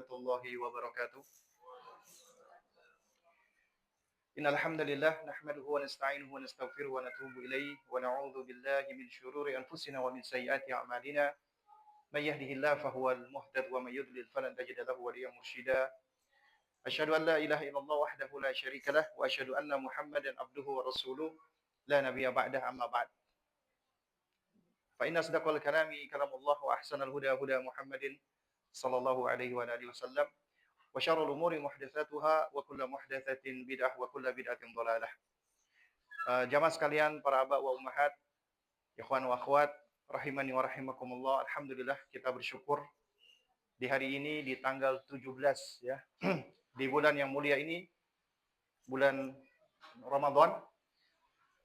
warahmatullahi wabarakatuh. Innal hamdalillah nahmaduhu wa nasta'inuhu wa nastaghfiruhu wa natubu ilaihi wa na'udzu billahi min syururi anfusina wa min sayyiati a'malina. May yahdihillahu fahuwal muhtad wa may yudlil falan tajida lahu waliyyan mursyida. Asyhadu an la ilaha illallah wahdahu la syarika lah wa asyhadu anna Muhammadan abduhu wa rasuluh la nabiyya ba'dah amma ba'd. Fa inna asdaqal kalami kalamullah wa ahsanal huda huda Muhammadin sallallahu alaihi wa alihi wasallam. Wa syarrul umuri muhdatsatuha wa kullu muhdatsatin bid'ah wa kullu bid'atin dhalalah. Jamaah sekalian, para aba wa ummahat, ikhwan wa akhwat, rahimani wa rahimakumullah. Alhamdulillah kita bersyukur di hari ini di tanggal 17 ya. Di bulan yang mulia ini, bulan Ramadan,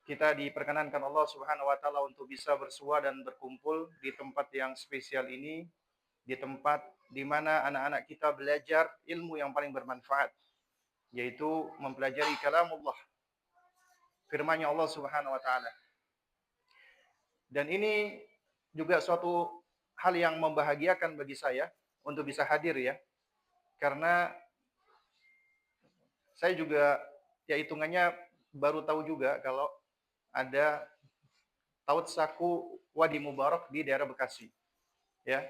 kita diperkenankan Allah Subhanahu wa taala untuk bisa bersua dan berkumpul di tempat yang spesial ini, di tempat di mana anak-anak kita belajar ilmu yang paling bermanfaat, yaitu mempelajari kalamullah, firman-Nya Allah Subhanahu wa taala. Dan ini juga suatu hal yang membahagiakan bagi saya untuk bisa hadir ya. Karena saya juga ya hitungannya baru tahu juga kalau ada Taut Saku Wadi Mubarak di daerah Bekasi. Ya.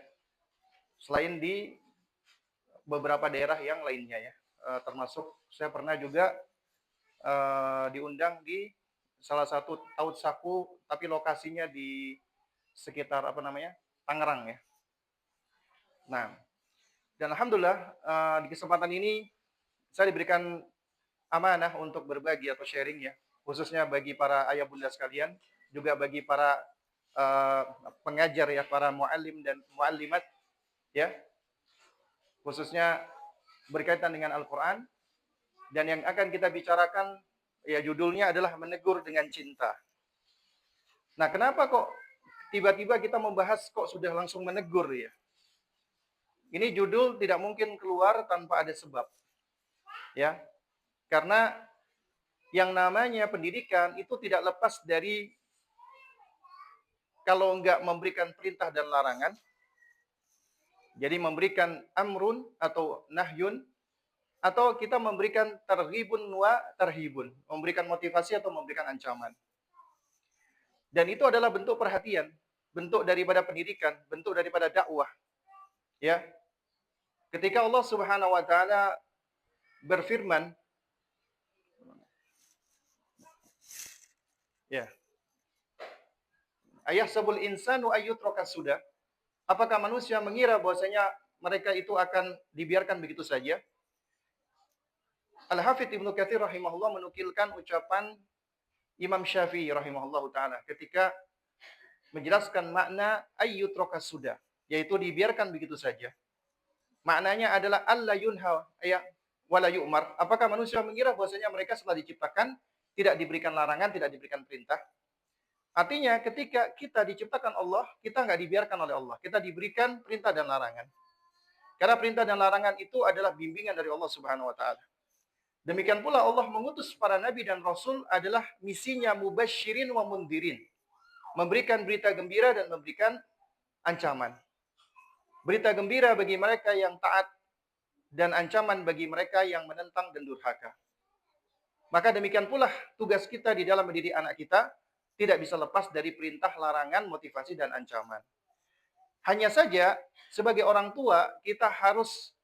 Selain di beberapa daerah yang lainnya ya. Termasuk saya pernah juga diundang di salah satu Taut Saku tapi lokasinya di sekitar Tangerang ya. Nah, dan alhamdulillah di kesempatan ini saya diberikan amanah untuk berbagi atau sharing ya, khususnya bagi para ayah bunda sekalian, juga bagi para pengajar ya, para muallim dan muallimat ya, khususnya berkaitan dengan Al-Qur'an. Dan yang akan kita bicarakan ya judulnya adalah menegur dengan cinta. Nah, kenapa kok tiba-tiba kita membahas kok sudah langsung menegur ya? Ini judul tidak mungkin keluar tanpa ada sebab. Ya. Karena yang namanya pendidikan itu tidak lepas dari kalau enggak memberikan perintah dan larangan. Jadi memberikan amrun atau nahyun, atau kita memberikan targhibun wa tarhibun, memberikan motivasi atau memberikan ancaman. Dan itu adalah bentuk perhatian, bentuk daripada pendidikan, bentuk daripada dakwah. Ya. Ketika Allah Subhanahu wa taala berfirman, ya. Ayahsabul insanu ayyutraka sudah. Apakah manusia mengira bahwasanya mereka itu akan dibiarkan begitu saja? Al-Hafidz Ibnu Katsir rahimahullah menukilkan ucapan Imam Syafi'i rahimahullahu taala ketika menjelaskan makna ayyutraka sudah, yaitu dibiarkan begitu saja. Maknanya adalah alla yunha ya wala yu'mar. Apakah manusia mengira bahwasanya mereka setelah diciptakan tidak diberikan larangan, tidak diberikan perintah? Artinya ketika kita diciptakan Allah, kita nggak dibiarkan oleh Allah. Kita diberikan perintah dan larangan. Karena perintah dan larangan itu adalah bimbingan dari Allah Subhanahu wa taala. Demikian pula Allah mengutus para nabi dan rasul adalah misinya mubasysyirin wa mundhirin. Memberikan berita gembira dan memberikan ancaman. Berita gembira bagi mereka yang taat dan ancaman bagi mereka yang menentang dan durhaka. Maka demikian pula tugas kita di dalam mendidik anak kita tidak bisa lepas dari perintah, larangan, motivasi, dan ancaman. Hanya saja, sebagai orang tua, kita harus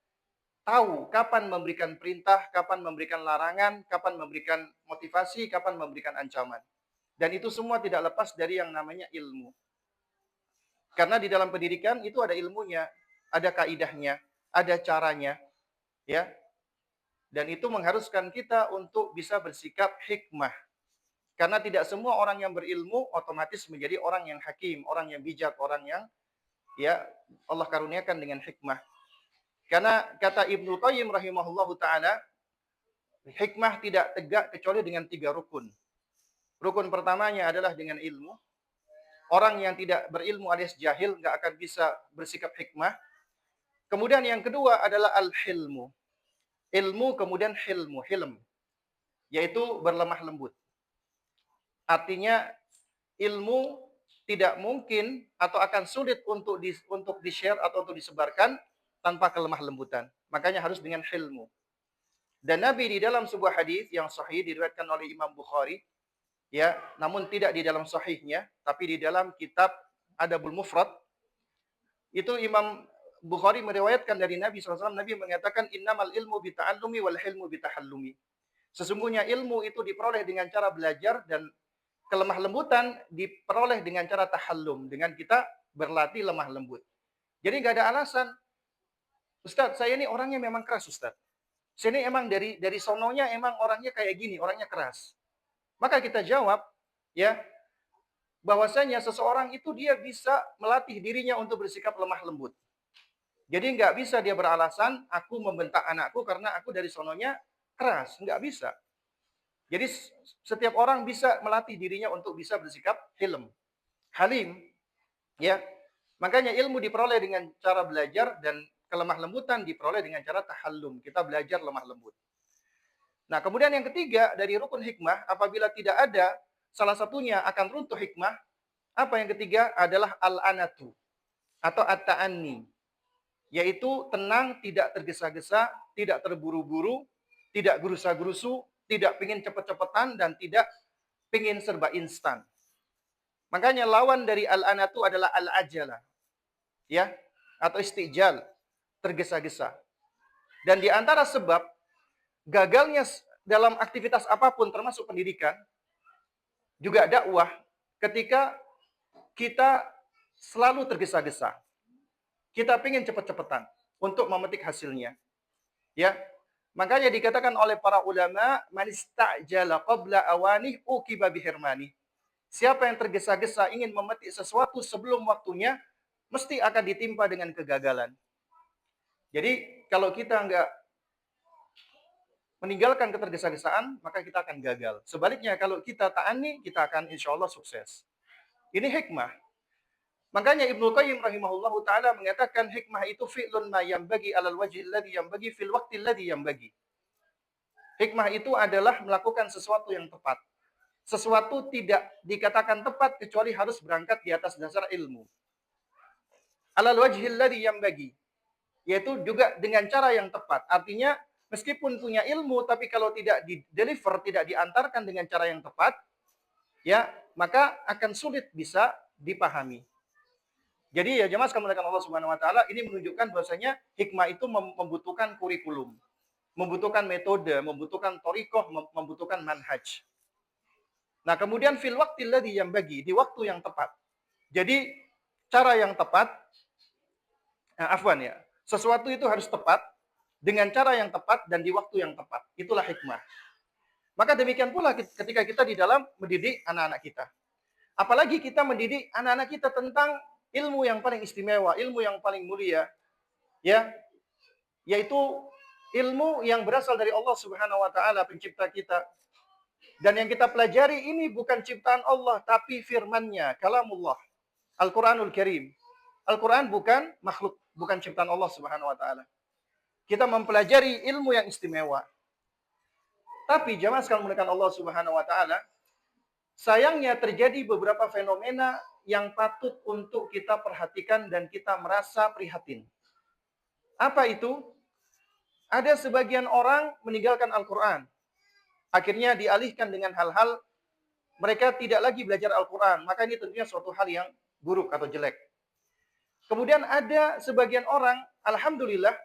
tahu kapan memberikan perintah, kapan memberikan larangan, kapan memberikan motivasi, kapan memberikan ancaman. Dan itu semua tidak lepas dari yang namanya ilmu. Karena di dalam pendidikan itu ada ilmunya, ada kaidahnya, ada caranya. Ya. Dan itu mengharuskan kita untuk bisa bersikap hikmah. Karena tidak semua orang yang berilmu otomatis menjadi orang yang hakim, orang yang bijak, orang yang ya Allah karuniakan dengan hikmah. Karena kata Ibnu Qayyim rahimahullahu taala, hikmah tidak tegak kecuali dengan 3 rukun. Rukun pertamanya adalah dengan ilmu. Orang yang tidak berilmu alias jahil nggak akan bisa bersikap hikmah. Kemudian yang kedua adalah al-hilmu. Ilmu kemudian hilm, yaitu berlemah lembut. Artinya ilmu tidak mungkin atau akan sulit untuk di-share atau untuk disebarkan tanpa kelemah lembutan. Makanya harus dengan hilmu. Dan Nabi di dalam sebuah hadis yang sahih diriwayatkan oleh Imam Bukhari, ya, namun tidak di dalam sahihnya, tapi di dalam kitab Adabul Mufrad, itu Imam Bukhari meriwayatkan dari Nabi SAW, Nabi mengatakan, innamal ilmu bita'allumi wal hilmu bitahallumi. Sesungguhnya ilmu itu diperoleh dengan cara belajar dan kelemah lembutan diperoleh dengan cara tahallum, dengan kita berlatih lemah lembut. Jadi nggak ada alasan, Ustadz, saya ini orangnya memang keras, Ustadz. Saya ini emang dari sononya emang orangnya kayak gini, orangnya keras. Maka kita jawab, ya, bahwasanya seseorang itu dia bisa melatih dirinya untuk bersikap lemah lembut. Jadi nggak bisa dia beralasan, aku membentak anakku karena aku dari sononya keras. Nggak bisa. Jadi setiap orang bisa melatih dirinya untuk bisa bersikap halim. Ya, makanya ilmu diperoleh dengan cara belajar dan kelemah lembutan diperoleh dengan cara tahallum. Kita belajar lemah lembut. Nah, kemudian yang ketiga dari rukun hikmah, apabila tidak ada salah satunya akan runtuh hikmah. Apa yang ketiga adalah al-anatu atau at-ta'anni, yaitu tenang, tidak tergesa-gesa, tidak terburu-buru, tidak gerusa-gerusu, tidak pingin cepet-cepetan, dan tidak pingin serba instan. Makanya lawan dari al-anatu adalah al-ajala, ya, atau istijal, tergesa-gesa. Dan di antara sebab gagalnya dalam aktivitas apapun termasuk pendidikan, juga dakwah, ketika kita selalu tergesa-gesa. Kita ingin cepat-cepatan untuk memetik hasilnya. Ya. Makanya dikatakan oleh para ulama, man istajala qabla awanih uqiba bihirmani. Siapa yang tergesa-gesa ingin memetik sesuatu sebelum waktunya, mesti akan ditimpa dengan kegagalan. Jadi, kalau kita nggak meninggalkan ketergesa-gesaan, maka kita akan gagal. Sebaliknya, kalau kita ta'ani, kita akan insya Allah sukses. Ini hikmah. Makanya Ibnu Qayyim rahimahullahu taala mengatakan hikmah itu fi'lun ma yanbaghi 'alal wajhi alladhi yanbaghi fil waqti alladhi yanbaghi. Hikmah itu adalah melakukan sesuatu yang tepat. Sesuatu tidak dikatakan tepat kecuali harus berangkat di atas dasar ilmu. 'Alal wajhi alladhi yanbaghi, yaitu juga dengan cara yang tepat. Artinya meskipun punya ilmu tapi kalau tidak di-deliver, tidak diantarkan dengan cara yang tepat, ya, maka akan sulit bisa dipahami. Jadi ya jemaah sekalian Allah Subhanahu wa taala, ini menunjukkan bahwasanya hikmah itu membutuhkan kurikulum, membutuhkan metode, membutuhkan thariqah, membutuhkan manhaj. Nah, kemudian fil waqtil ladzi yanbaghi, di waktu yang tepat. Jadi cara yang tepat, ya. Sesuatu itu harus tepat dengan cara yang tepat dan di waktu yang tepat. Itulah hikmah. Maka demikian pula ketika kita di dalam mendidik anak-anak kita. Apalagi kita mendidik anak-anak kita tentang ilmu yang paling istimewa, ilmu yang paling mulia, ya, yaitu ilmu yang berasal dari Allah Subhanahu wa taala, pencipta kita. Dan yang kita pelajari ini bukan ciptaan Allah, tapi firman-Nya, kalamullah, Al-Qur'anul Karim. Al-Qur'an bukan makhluk, bukan ciptaan Allah Subhanahu wa taala. Kita mempelajari ilmu yang istimewa. Tapi jamaah sekalian muliakan Allah Subhanahu wa taala, sayangnya terjadi beberapa fenomena yang patut untuk kita perhatikan dan kita merasa prihatin. Apa itu? Ada sebagian orang meninggalkan Al-Quran. Akhirnya dialihkan dengan hal-hal mereka tidak lagi belajar Al-Quran. Maka ini tentunya suatu hal yang buruk atau jelek. Kemudian ada sebagian orang, alhamdulillah,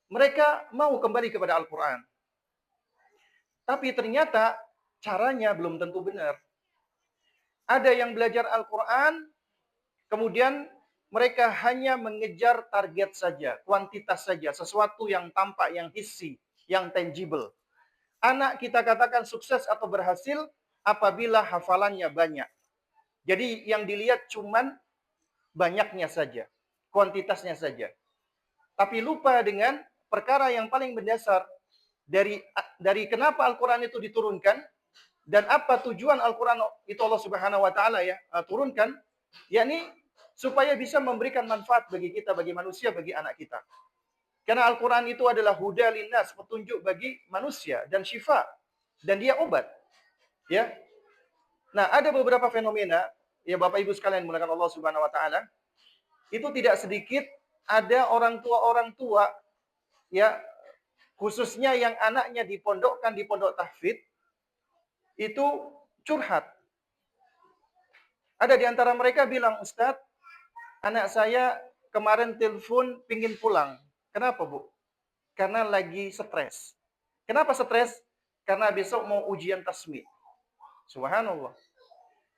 mereka mau kembali kepada Al-Quran. Tapi ternyata caranya belum tentu benar. Ada yang belajar Al-Quran, kemudian mereka hanya mengejar target saja, kuantitas saja, sesuatu yang tampak, yang hissi, yang tangible. Anak kita katakan sukses atau berhasil apabila hafalannya banyak. Jadi yang dilihat cuman banyaknya saja, kuantitasnya saja. Tapi lupa dengan perkara yang paling mendasar dari kenapa Al-Quran itu diturunkan, dan apa tujuan Al-Quran itu Allah Subhanahu wa taala ya turunkan, yakni supaya bisa memberikan manfaat bagi kita, bagi manusia, bagi anak kita. Karena Al-Quran itu adalah huda linnas, petunjuk bagi manusia dan syifa, dan dia obat. Ya. Nah, ada beberapa fenomena ya Bapak Ibu sekalian mulakan Allah Subhanahu wa taala. Itu tidak sedikit ada orang tua ya khususnya yang anaknya dipondokkan di pondok tahfidz, itu curhat. Ada di antara mereka bilang, Ustadz, anak saya kemarin telepon pingin pulang. Kenapa, Bu? Karena lagi stres. Kenapa stres? Karena besok mau ujian tasmi. Subhanallah.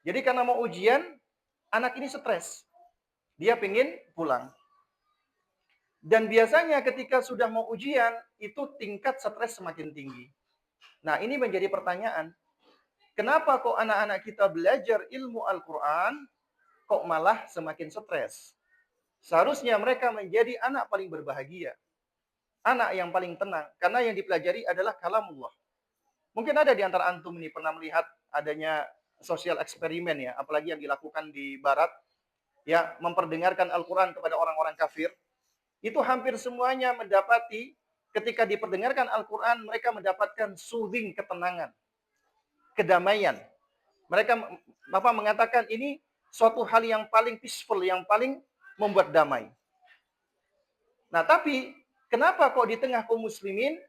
Jadi karena mau ujian, anak ini stres. Dia pingin pulang. Dan biasanya ketika sudah mau ujian, itu tingkat stres semakin tinggi. Nah, ini menjadi pertanyaan. Kenapa kok anak-anak kita belajar ilmu Al-Quran, kok malah semakin stres? Seharusnya mereka menjadi anak paling berbahagia. Anak yang paling tenang. Karena yang dipelajari adalah kalamullah. Mungkin ada di antara antum ini pernah melihat adanya sosial eksperimen ya, apalagi yang dilakukan di barat, ya, memperdengarkan Al-Quran kepada orang-orang kafir. Itu hampir semuanya mendapati ketika diperdengarkan Al-Quran, mereka mendapatkan soothing, ketenangan, kedamaian. Mereka Bapak mengatakan ini suatu hal yang paling peaceful, yang paling membuat damai. Nah, tapi kenapa kok di tengah kaum muslimin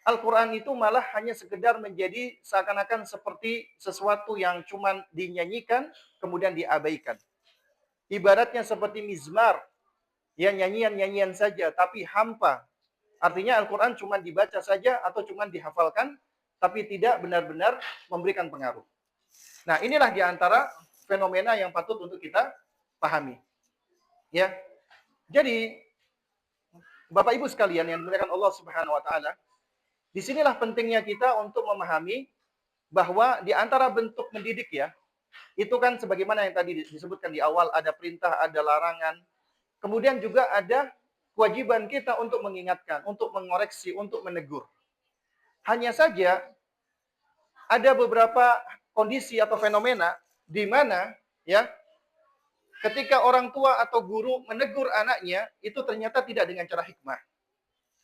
Al-Quran itu malah hanya sekedar menjadi seakan-akan seperti sesuatu yang cuma dinyanyikan, kemudian diabaikan. Ibaratnya seperti mizmar, ya nyanyian-nyanyian saja, tapi hampa. Artinya Al-Quran cuma dibaca saja atau cuma dihafalkan, tapi tidak benar-benar memberikan pengaruh. Nah, inilah di antara fenomena yang patut untuk kita pahami. Ya, jadi Bapak Ibu sekalian yang dimuliakan Allah Subhanahu Wa Taala, disinilah pentingnya kita untuk memahami bahwa di antara bentuk mendidik ya, itu kan sebagaimana yang tadi disebutkan di awal, ada perintah, ada larangan. Kemudian juga ada kewajiban kita untuk mengingatkan, untuk mengoreksi, untuk menegur. Hanya saja ada beberapa kondisi atau fenomena di mana ya ketika orang tua atau guru menegur anaknya itu ternyata tidak dengan cara hikmah.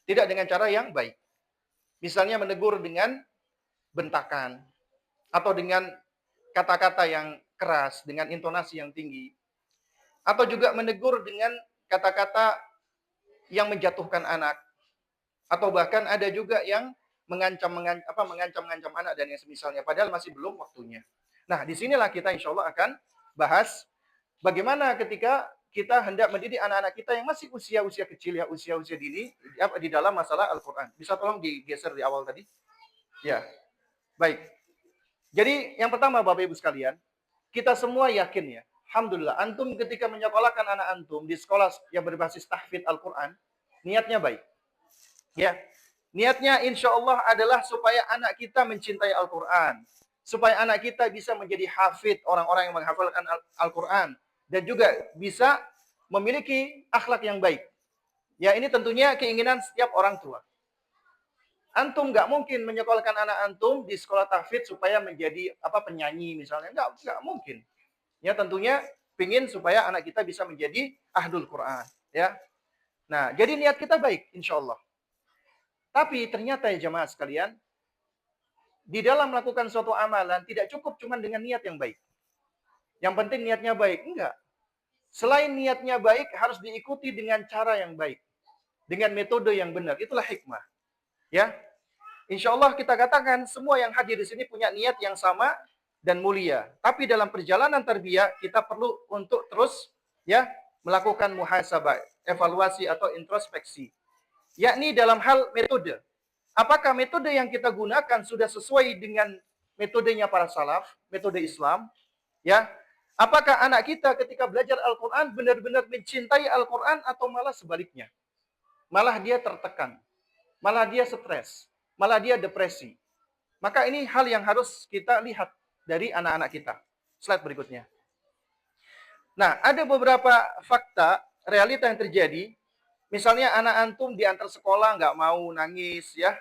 Tidak dengan cara yang baik. Misalnya menegur dengan bentakan atau dengan kata-kata yang keras, dengan intonasi yang tinggi. Atau juga menegur dengan kata-kata yang menjatuhkan anak. Atau bahkan ada juga yang mengancam anak dan yang semisalnya. Padahal masih belum waktunya. Nah, disinilah kita insya Allah akan bahas bagaimana ketika kita hendak mendidik anak-anak kita yang masih usia-usia kecil ya, usia-usia dini di dalam masalah Al-Quran. Bisa tolong digeser di awal tadi? Ya, baik. Jadi yang pertama Bapak Ibu sekalian, kita semua yakin ya, alhamdulillah, antum ketika menyekolahkan anak antum di sekolah yang berbasis tahfidz Al-Quran, niatnya baik. Ya, niatnya insya Allah adalah supaya anak kita mencintai Al-Quran, supaya anak kita bisa menjadi hafid, orang-orang yang menghafalkan Al-Quran, dan juga bisa memiliki akhlak yang baik. Ya, ini tentunya keinginan setiap orang tua. Antum nggak mungkin menyekolahkan anak antum di sekolah tahfidz supaya menjadi penyanyi misalnya, nggak mungkin. Ya, tentunya pingin supaya anak kita bisa menjadi ahlul Quran. Ya, nah jadi niat kita baik, insya Allah. Tapi ternyata ya jemaah sekalian, di dalam melakukan suatu amalan tidak cukup cuma dengan niat yang baik. Yang penting niatnya baik, enggak. Selain niatnya baik, harus diikuti dengan cara yang baik, dengan metode yang benar. Itulah hikmah. Ya, insya Allah kita katakan semua yang hadir di sini punya niat yang sama dan mulia. Tapi dalam perjalanan tarbiyah kita perlu untuk terus ya melakukan muhasabah, evaluasi atau introspeksi. Yakni dalam hal metode. Apakah metode yang kita gunakan sudah sesuai dengan metodenya para salaf, metode Islam? Ya, apakah anak kita ketika belajar Al-Quran benar-benar mencintai Al-Quran atau malah sebaliknya? Malah dia tertekan, malah dia stres, malah dia depresi. Maka ini hal yang harus kita lihat dari anak-anak kita. Slide berikutnya. Nah, ada beberapa fakta, realita yang terjadi. Misalnya anak antum diantar sekolah nggak mau nangis ya.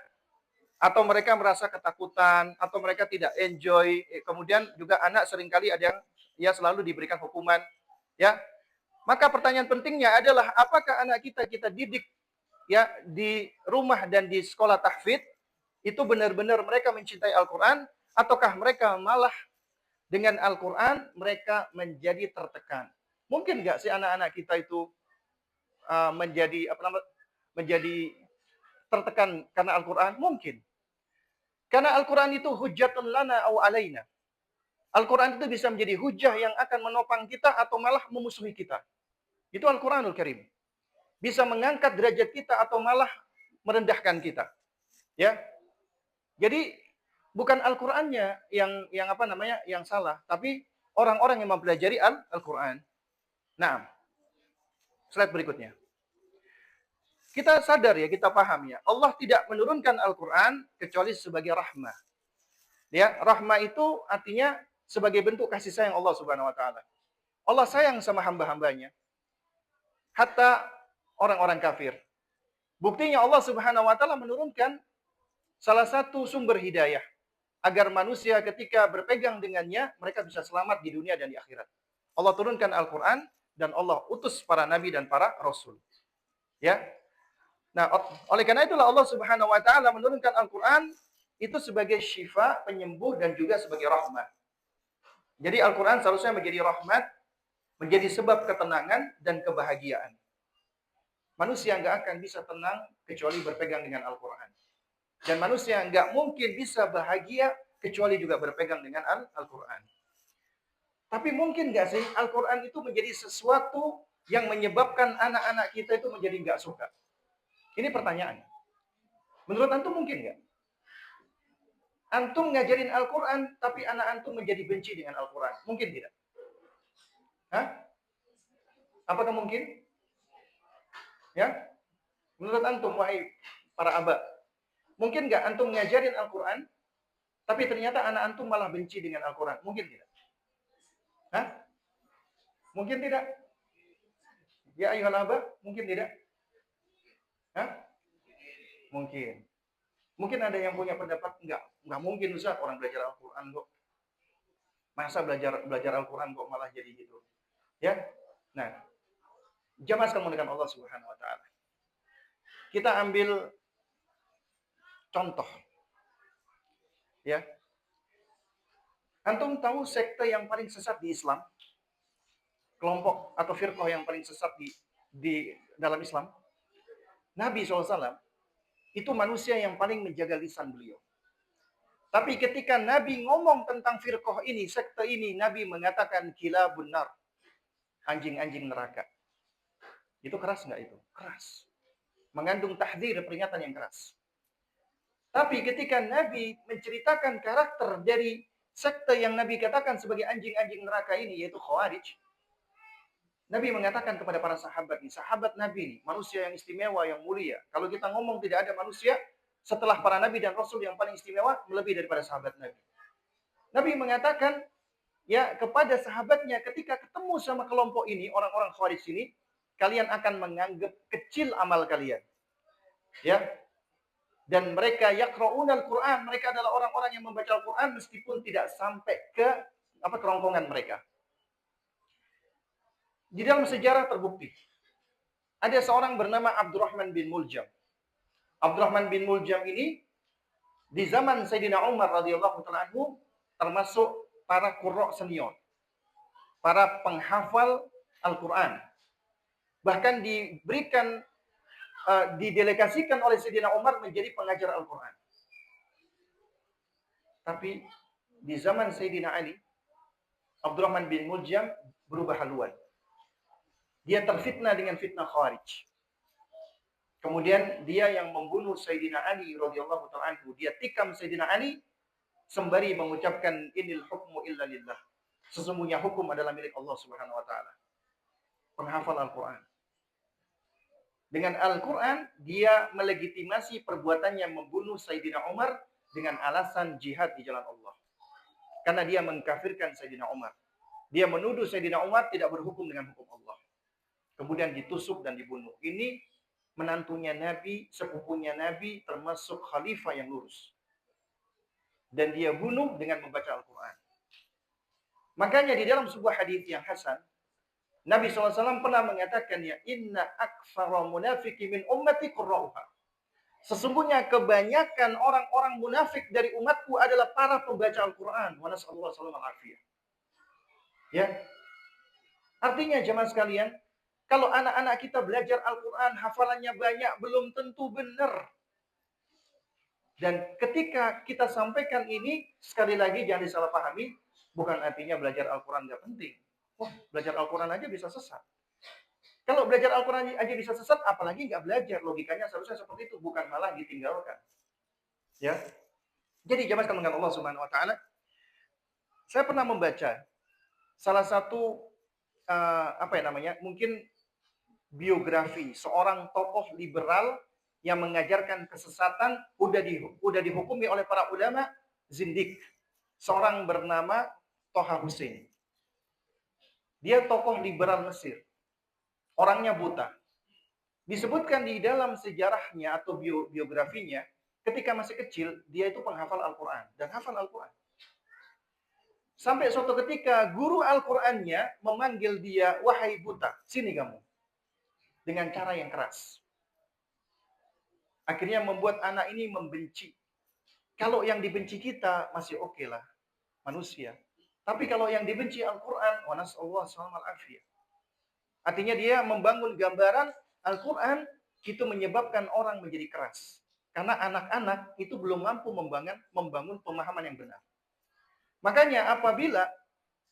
Atau mereka merasa ketakutan, atau mereka tidak enjoy. Kemudian juga anak seringkali ada yang ya selalu diberikan hukuman. Ya, maka pertanyaan pentingnya adalah apakah anak kita didik ya di rumah dan di sekolah tahfidz itu benar-benar mereka mencintai Al-Quran, ataukah mereka malah dengan Al-Quran mereka menjadi tertekan? Mungkin nggak sih anak-anak kita itu menjadi tertekan karena Al-Quran? Mungkin. Karena Al-Quran itu hujjatun lana au alaina. Al-Quran itu bisa menjadi hujah yang akan menopang kita atau malah memusuhi kita. Itu Al-Quranul Karim. Bisa mengangkat derajat kita atau malah merendahkan kita. Ya. Jadi bukan Al-Qur'annya yang apa namanya? Yang salah, tapi orang-orang yang mempelajari Al-Qur'an. Nah, slide berikutnya. Kita sadar ya, kita paham ya. Allah tidak menurunkan Al-Qur'an kecuali sebagai rahmah. Ya, rahmah itu artinya sebagai bentuk kasih sayang Allah Subhanahu wa taala. Allah sayang sama hamba-hambanya. Hatta orang-orang kafir. Buktinya Allah Subhanahu wa taala menurunkan salah satu sumber hidayah agar manusia ketika berpegang dengannya mereka bisa selamat di dunia dan di akhirat. Allah turunkan Al-Qur'an dan Allah utus para nabi dan para rasul. Ya. Nah, oleh karena itulah Allah Subhanahu wa taala menurunkan Al-Qur'an itu sebagai syifa, penyembuh dan juga sebagai rahmat. Jadi Al-Qur'an seharusnya menjadi rahmat, menjadi sebab ketenangan dan kebahagiaan. Manusia nggak akan bisa tenang kecuali berpegang dengan Al-Qur'an. Dan manusia nggak mungkin bisa bahagia kecuali juga berpegang dengan Al-Quran. Tapi mungkin nggak sih Al-Quran itu menjadi sesuatu yang menyebabkan anak-anak kita itu menjadi nggak suka? Ini pertanyaannya. Menurut antum mungkin nggak? Antum ngajarin Al-Quran, tapi anak antum menjadi benci dengan Al-Quran. Mungkin tidak? Hah? Apakah mungkin? Ya? Menurut antum, wahai para abah, mungkin nggak antum ngajarin Al-Quran, tapi ternyata anak antum malah benci dengan Al-Quran? Mungkin tidak? Hah? Mungkin tidak? Ya ayuhal abah, mungkin tidak? Hah? Mungkin. Mungkin ada yang punya pendapat enggak mungkin Ustaz orang belajar Al-Qur'an kok. Masa belajar Al-Qur'an kok malah jadi gitu. Ya. Nah, jamaah sekalian dengan Allah Subhanahu wa taala. Kita ambil contoh. Ya. Antum tahu sekte yang paling sesat di Islam? Kelompok atau firqah yang paling sesat di dalam Islam? Nabi SAW itu manusia yang paling menjaga lisan beliau. Tapi ketika Nabi ngomong tentang firqah ini, sekte ini, Nabi mengatakan kilabun nar. Anjing-anjing neraka. Itu keras nggak itu? Keras. Mengandung tahdzir, peringatan yang keras. Tapi ketika Nabi menceritakan karakter dari sekte yang Nabi katakan sebagai anjing-anjing neraka ini, yaitu Khawarij, Nabi mengatakan kepada para sahabat nih, sahabat Nabi nih, manusia yang istimewa, yang mulia. Kalau kita ngomong tidak ada manusia setelah para nabi dan rasul yang paling istimewa melebihi daripada sahabat Nabi. Nabi mengatakan ya kepada sahabatnya ketika ketemu sama kelompok ini, orang-orang Khawarij ini, kalian akan menganggap kecil amal kalian. Ya. Dan mereka yaqra'unal Qur'an, mereka adalah orang-orang yang membaca Al-Qur'an meskipun tidak sampai ke kerongkongan mereka. Di dalam sejarah terbukti. Ada seorang bernama Abdurrahman bin Muljam. Abdurrahman bin Muljam ini di zaman Sayyidina Umar radhiyallahu ta'ala anhu termasuk para qurra senior. Para penghafal Al-Qur'an. Bahkan diberikan didelegasikan oleh Sayyidina Umar menjadi pengajar Al-Qur'an. Tapi di zaman Sayyidina Ali, Abdurrahman bin Muljam berubah haluan. Dia terfitnah dengan fitnah Khawarij. Kemudian dia yang membunuh Sayyidina Ali radhiyallahu ta'ala anhu. Dia tikam Sayyidina Ali sembari mengucapkan inil hukmu illa lillah. Sesungguhnya hukum adalah milik Allah Subhanahu wa taala. Penghafal Al-Qur'an. Dengan Al-Qur'an dia melegitimasi perbuatannya membunuh Sayyidina Umar dengan alasan jihad di jalan Allah. Karena dia mengkafirkan Sayyidina Umar. Dia menuduh Sayyidina Umar tidak berhukum dengan hukum Allah. Kemudian ditusuk dan dibunuh. Ini menantunya Nabi, sepupunya Nabi, termasuk khalifah yang lurus. Dan dia bunuh dengan membaca Al-Quran. Makanya di dalam sebuah hadis yang hasan, Nabi SAW pernah mengatakan, ya, inna aktsara munafiki min ummati qurra'uha. Sesungguhnya kebanyakan orang-orang munafik dari umatku adalah para pembaca Al-Quran. Wa nas'alullah salam al-afiyah. Ya. Artinya jemaah sekalian, kalau anak-anak kita belajar Al-Quran, hafalannya banyak, belum tentu benar. Dan ketika kita sampaikan ini, sekali lagi jangan disalahpahami, bukan artinya belajar Al-Quran nggak penting. Wah, belajar Al-Quran aja bisa sesat. Kalau belajar Al-Quran aja bisa sesat, apalagi nggak belajar. Logikanya seharusnya seperti itu, bukan malah ditinggalkan. Ya, jadi jamaah sekalian dengan Allah Subhanahu Wa Taala, saya pernah membaca salah satu mungkin biografi seorang tokoh liberal yang mengajarkan kesesatan, udah dihukumi oleh para ulama zindik. Seorang bernama Toha Hussein. Dia tokoh liberal Mesir. Orangnya buta. Disebutkan di dalam sejarahnya atau biografinya, ketika masih kecil, dia itu penghafal Al-Quran. Dan hafal Al-Quran. Sampai suatu ketika, guru Al-Qurannya memanggil dia, wahai buta, sini kamu. Dengan cara yang keras. Akhirnya membuat anak ini membenci. Kalau yang dibenci kita, masih oke lah. Manusia. Tapi kalau yang dibenci Al-Quran, wa nas'allahu al-afiyah. Artinya dia membangun gambaran Al-Quran itu menyebabkan orang menjadi keras. Karena anak-anak itu belum mampu membangun pemahaman yang benar. Makanya apabila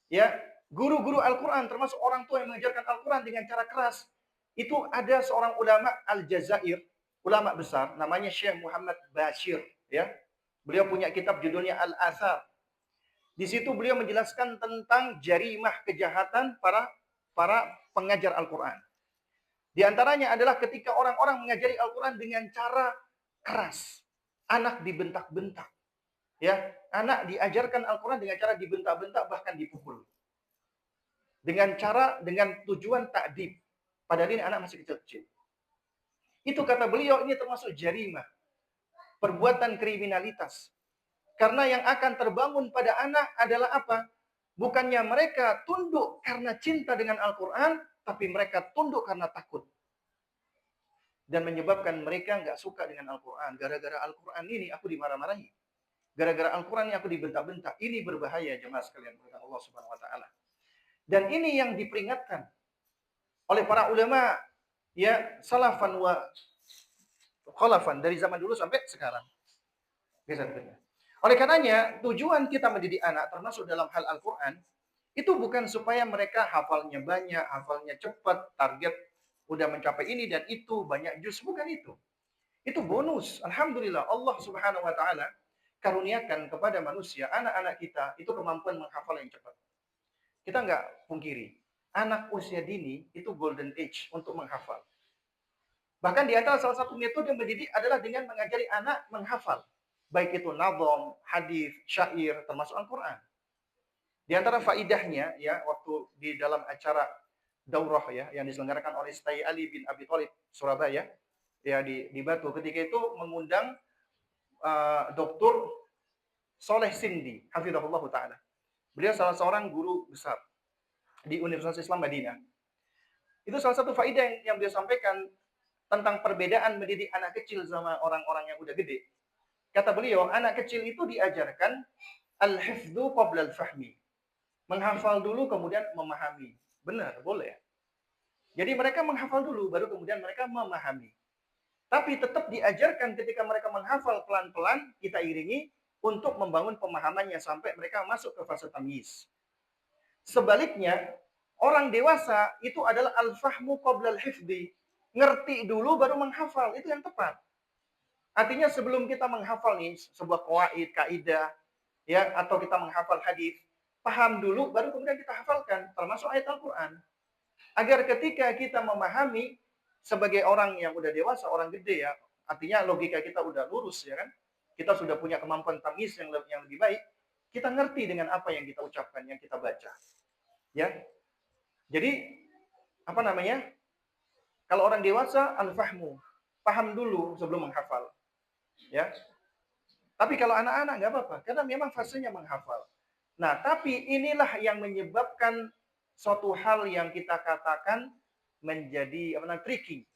ya guru-guru Al-Quran termasuk orang tua yang mengajarkan Al-Quran dengan cara keras, itu ada seorang ulama Al-Jazair, ulama besar, namanya Syekh Muhammad Bashir. Ya, beliau punya kitab judulnya Al-Athar. Di situ beliau menjelaskan tentang jarimah kejahatan para pengajar Al-Quran. Di antaranya adalah ketika orang-orang mengajari Al-Quran dengan cara keras. Anak dibentak-bentak. Ya, anak diajarkan Al-Quran dengan cara dibentak-bentak, bahkan dipukul. Dengan tujuan takdib. Padahal ini anak masih kecil-kecil. Itu kata beliau, ini termasuk jarimah. Perbuatan kriminalitas. Karena yang akan terbangun pada anak adalah apa? Bukannya mereka tunduk karena cinta dengan Al-Quran, tapi mereka tunduk karena takut. Dan menyebabkan mereka nggak suka dengan Al-Quran. Gara-gara Al-Quran ini aku dimarah-marahi. Gara-gara Al-Quran ini aku dibentak-bentak. Ini berbahaya jemaah sekalian oleh Allah Subhanahu Wa Taala. Dan ini yang diperingatkan oleh para ulama ya salafan wa khalafan dari zaman dulu sampai sekarang. Bisa dengar. Oleh karenanya, tujuan kita mendidik anak termasuk dalam hal Al-Quran, itu bukan supaya mereka hafalnya banyak, hafalnya cepat, target udah mencapai ini dan itu, banyak juz, bukan itu. Itu bonus. Alhamdulillah, Allah Subhanahu Wa Ta'ala karuniakan kepada manusia, anak-anak kita, itu kemampuan menghafal yang cepat. Kita nggak pungkiri, anak usia dini itu golden age untuk menghafal. Bahkan di antara salah satu metode mendidik adalah dengan mengajari anak menghafal. Baik itu nadham, hadis, syair, termasuk Al-Quran. Di antara faidahnya, ya, waktu di dalam acara daurah ya, yang diselenggarakan oleh Syekh Ali bin Abi Thalib, Surabaya, ya di Batu, ketika itu mengundang Dr. Soleh Sindi, hafizahullah ta'ala. Beliau salah seorang guru besar di Universitas Islam Madinah. Itu salah satu faidah yang beliau sampaikan tentang perbedaan mendidik anak kecil sama orang-orang yang udah gede. Kata beliau, anak kecil itu diajarkan al-hifdzu qabla al-fahmi. Menghafal dulu kemudian memahami. Benar, boleh. Jadi mereka menghafal dulu baru kemudian mereka memahami. Tapi tetap diajarkan ketika mereka menghafal pelan-pelan, kita iringi untuk membangun pemahamannya sampai mereka masuk ke fase tamyiz. Sebaliknya, orang dewasa itu adalah al-fahmu qabla al-hifdzi. Ngerti dulu baru menghafal, itu yang tepat. Artinya sebelum kita menghafal nih sebuah qawaid, kaidah, ya, atau kita menghafal hadis, paham dulu baru kemudian kita hafalkan, termasuk ayat Al-Qur'an. Agar ketika kita memahami sebagai orang yang udah dewasa, orang gede ya, artinya logika kita udah lurus ya kan. Kita sudah punya kemampuan tamyiz yang lebih baik, kita ngerti dengan apa yang kita ucapkan, yang kita baca. Ya. Jadi apa namanya? Kalau orang dewasa al-fahmu, paham dulu sebelum menghafal. Ya. Tapi kalau anak-anak nggak apa-apa, karena memang fasenya menghafal. Nah, tapi inilah yang menyebabkan suatu hal yang kita katakan menjadi tricky.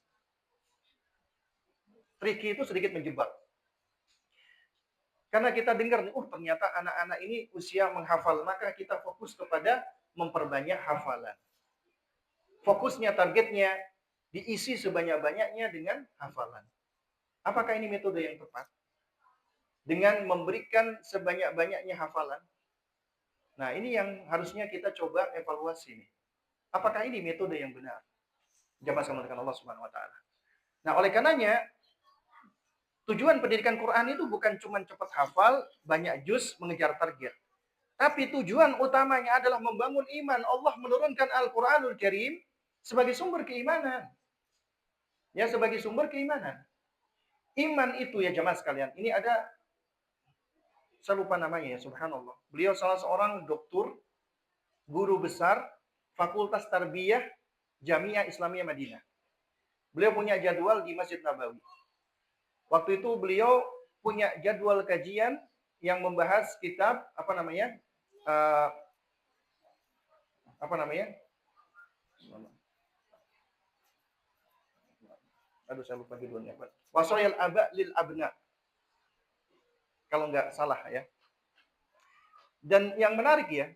Tricky itu sedikit menjebak. Karena kita dengar, ternyata anak-anak ini usia menghafal, maka kita fokus kepada memperbanyak hafalan. Fokusnya, targetnya diisi sebanyak-banyaknya dengan hafalan. Apakah ini metode yang tepat? dengan memberikan sebanyak-banyaknya hafalan. Nah, ini yang harusnya kita coba evaluasi nih. Apakah ini metode yang benar? Jamaah sekalian Allah Subhanahu wa taala. Nah, oleh karenanya tujuan pendidikan Quran itu bukan cuma cepat hafal, banyak juz, mengejar target. Tapi tujuan utamanya adalah membangun iman. Allah menurunkan Al-Quranul Karim sebagai sumber keimanan. Ya, sebagai sumber keimanan. Iman itu ya jamaah sekalian. Ini ada, saya lupa namanya ya, subhanallah. Beliau salah seorang doktur, guru besar, Fakultas Tarbiyah Jamiah Islamiyah Madinah. Beliau punya jadwal di Masjid Nabawi. Waktu itu beliau punya jadwal kajian yang membahas kitab apa namanya? Uh, apa namanya? Aduh, saya lupa judulnya. Wasoyal aba lil abna. Kalau nggak salah ya. Dan yang menarik ya,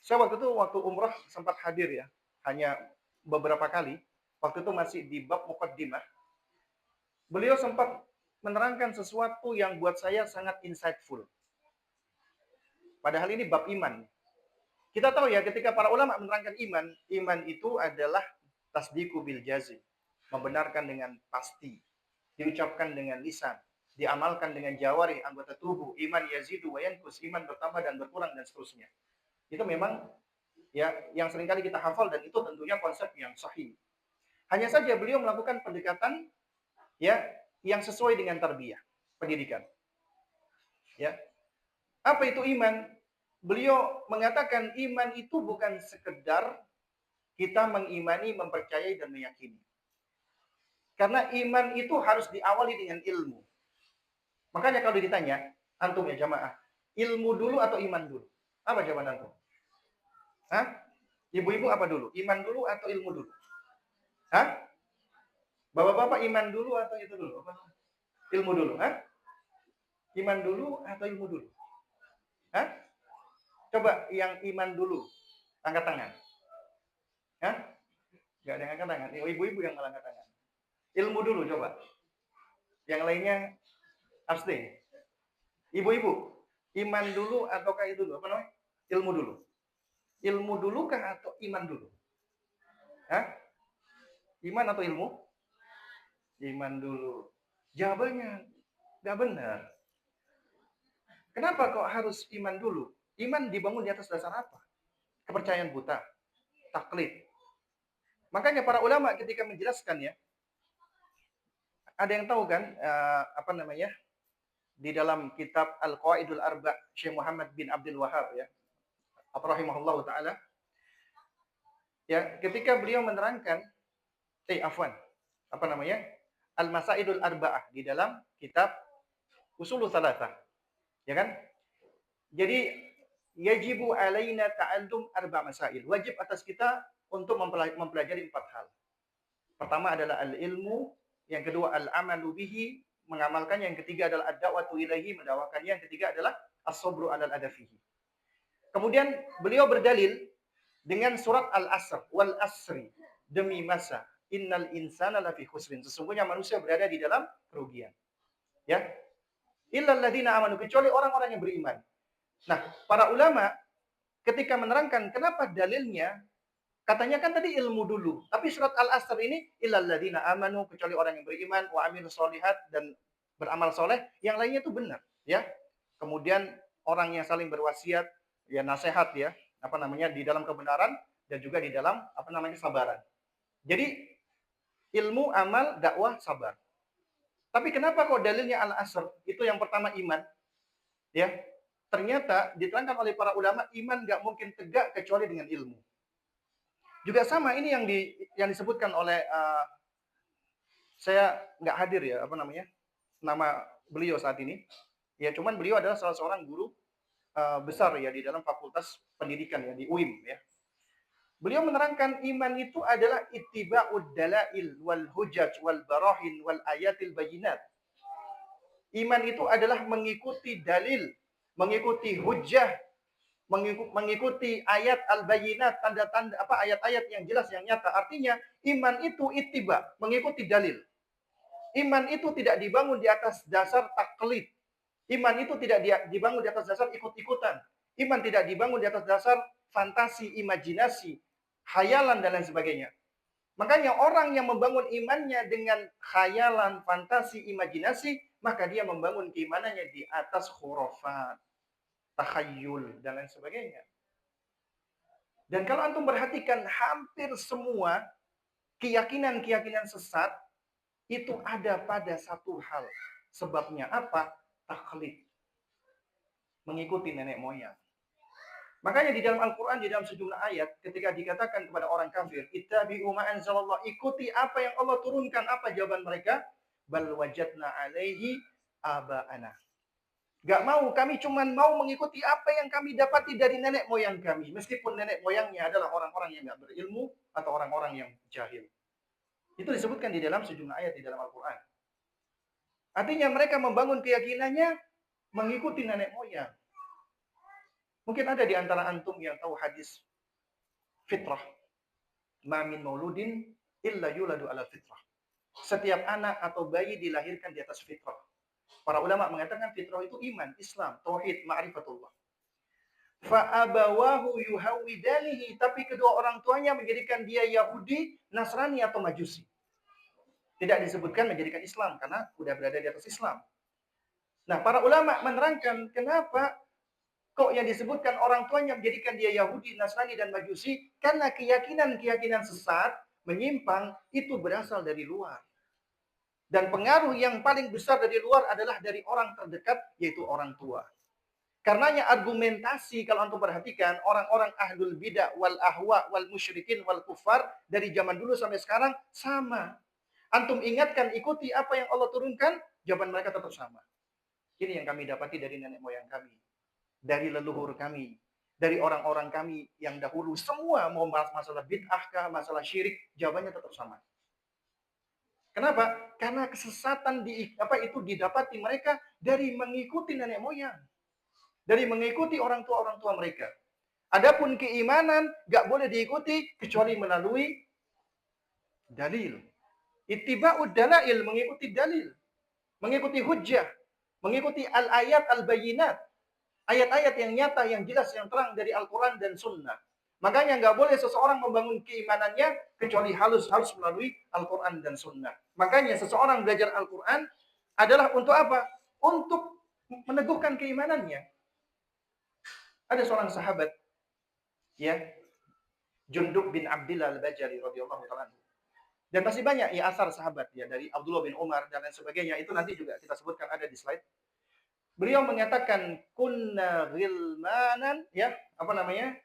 saya waktu umrah sempat hadir ya, hanya beberapa kali. Waktu itu masih di bab muqaddimah. Beliau sempat menerangkan sesuatu yang buat saya sangat insightful. Padahal ini bab iman. Kita tahu ya, ketika para ulama menerangkan iman, iman itu adalah tasdiqu bil jazim, membenarkan dengan pasti, diucapkan dengan lisan, diamalkan dengan jawari, anggota tubuh, iman yazidu wa yanqus, iman bertambah dan berkurang dan seterusnya. Itu memang ya yang seringkali kita hafal dan itu tentunya konsep yang sahih. Hanya saja beliau melakukan pendekatan ya yang sesuai dengan tarbiyah, pendidikan. Ya. Apa itu iman? Beliau mengatakan iman itu bukan sekedar kita mengimani, mempercayai dan meyakini. Karena iman itu harus diawali dengan ilmu. Makanya kalau ditanya, antum ya jamaah, ilmu dulu atau iman dulu? Apa jawaban antum? Hah? Ibu-ibu apa dulu? Iman dulu atau ilmu dulu? Hah? Bapak-bapak iman dulu atau itu dulu? Ilmu dulu, hah? Iman dulu atau ilmu dulu? Hah? Coba yang iman dulu, angkat tangan. Hah? Gak ada yang angkat tangan. Ibu-ibu yang angkat tangan. Ilmu dulu coba. Yang lainnya abstain. Ibu-ibu, iman dulu ataukah itu dulu? Apa namanya? Ilmu dulu. Ilmu dulu kah atau iman dulu? Hah? Iman atau ilmu? Iman dulu. Jawabannya nggak benar. Kenapa kok harus iman dulu? Iman dibangun di atas dasar apa? Kepercayaan buta, taklid. Makanya para ulama ketika menjelaskan ya, ada yang tahu kan apa namanya? Di dalam kitab Al-Qawaidul Arba' Syekh Muhammad bin Abdul Wahhab ya, rahimahullah taala. Ya, ketika beliau menerangkan apa namanya? Al-Masaidul Arba'ah di dalam kitab Usulul Salatah. Ya kan? Jadi yajibu alaina ta'allum arba' masail. Wajib atas kita untuk mempelajari 4 hal. Pertama adalah al-ilmu, yang kedua al-amalu bihi, mengamalkannya, yang ketiga adalah ad-da'watu ilaihi, mendakwakannya, yang ketiga adalah as-sabru 'alal adafihi. Kemudian beliau berdalil dengan surat Al-Asr, wal asri, demi masa, innal insana lafi khusrin, sesungguhnya manusia berada di dalam kerugian. Ya. Illal ladzina amanu, kecuali orang-orang yang beriman. Nah, para ulama ketika menerangkan kenapa dalilnya, katanya kan tadi ilmu dulu, tapi surat Al-Asr ini illal ladzina amanu, kecuali orang yang beriman, wa amilus sholihat, dan beramal soleh, yang lainnya itu benar, ya. Kemudian orang yang saling berwasiat, ya nasihat ya, apa namanya, di dalam kebenaran dan juga di dalam apa namanya kesabaran. Jadi ilmu, amal, dakwah, sabar. Tapi kenapa kok dalilnya Al-Asr? Itu yang pertama iman. Ya. Ternyata diterangkan oleh para ulama, iman nggak mungkin tegak kecuali dengan ilmu. Juga sama ini yang disebutkan oleh saya nggak hadir ya, apa namanya? Nama beliau saat ini. Ya, cuman beliau adalah salah seorang guru besar ya di dalam Fakultas Pendidikan ya di UIM ya. Beliau menerangkan iman itu adalah ittiba'ud dalail wal hujaj wal barahin wal ayatil bayinat. Iman itu adalah mengikuti dalil, mengikuti hujjah, mengikuti ayat al-bayinat, tanda-tanda apa ayat-ayat yang jelas yang nyata. Artinya iman itu ittiba, mengikuti dalil. Iman itu tidak dibangun di atas dasar taklid, Iman itu tidak dibangun di atas dasar ikut-ikutan. Iman tidak dibangun di atas dasar fantasi, imajinasi, khayalan dan lain sebagainya. Makanya orang yang membangun imannya dengan khayalan, fantasi, imajinasi, maka dia membangun keimanannya di atas khurafat, takhayul dan lain sebagainya. Dan kalau antum perhatikan hampir semua keyakinan-keyakinan sesat itu ada pada satu hal. Sebabnya apa? Taklid. Mengikuti nenek moyang. Makanya di dalam Al-Quran, di dalam sejumlah ayat, ketika dikatakan kepada orang kafir, ittabi'u ma anzalallah, ikuti apa yang Allah turunkan, apa jawaban mereka? Bal wajadna alaihi aba'ana. Gak mau, kami cuma mau mengikuti apa yang kami dapati dari nenek moyang kami. Meskipun nenek moyangnya adalah orang-orang yang gak berilmu atau orang-orang yang jahil. Itu disebutkan di dalam sejumlah ayat di dalam Al-Quran. Artinya mereka membangun keyakinannya mengikuti nenek moyang. Mungkin ada di antara antum yang tahu hadis fitrah. Ma min mauludin illa yuladu ala fitrah. Setiap anak atau bayi dilahirkan di atas fitrah. Para ulama mengatakan fitrah itu iman, Islam, tauhid, ma'rifatullah. Fa'abawahu yuhawidanihi, tapi kedua orang tuanya menjadikan dia Yahudi, Nasrani atau Majusi. Tidak disebutkan menjadikan Islam karena sudah berada di atas Islam. Nah, para ulama menerangkan kenapa kok yang disebutkan orang tuanya menjadikan dia Yahudi, Nasrani, dan Majusi, karena keyakinan-keyakinan sesat, menyimpang, itu berasal dari luar. Dan pengaruh yang paling besar dari luar adalah dari orang terdekat, yaitu orang tua. Karenanya argumentasi, kalau antum perhatikan, orang-orang ahlul bidah, wal ahwa, wal musyrikin, wal kufar, dari zaman dulu sampai sekarang, sama. Antum ingatkan, ikuti apa yang Allah turunkan, jawaban mereka tetap sama. Ini yang kami dapati dari nenek moyang kami. Dari leluhur kami, dari orang-orang kami yang dahulu, semua mau bahas masalah bid'ah kah, masalah syirik, jawabannya tetap sama. Kenapa? Karena kesesatan itu didapati mereka dari mengikuti nenek moyang, dari mengikuti orang tua mereka. Adapun keimanan gak boleh diikuti kecuali melalui dalil. Ittiba'ud dalail, mengikuti dalil, mengikuti hujjah, mengikuti al-ayat al-bayyinat. Ayat-ayat yang nyata, yang jelas, yang terang dari Al-Quran dan Sunnah. Makanya nggak boleh seseorang membangun keimanannya kecuali harus melalui Al-Quran dan Sunnah. Makanya seseorang belajar Al-Quran adalah untuk apa? Untuk meneguhkan keimanannya. Ada seorang sahabat, ya, Jundub bin Abdillah al-Bajali radhiyallahu ta'ala. Dan masih banyak ya asar sahabat ya dari Abdullah bin Umar dan lain sebagainya. Itu nanti juga kita sebutkan ada di slide. Beliau mengatakan kunna ghilmanan, ya, apa namanya?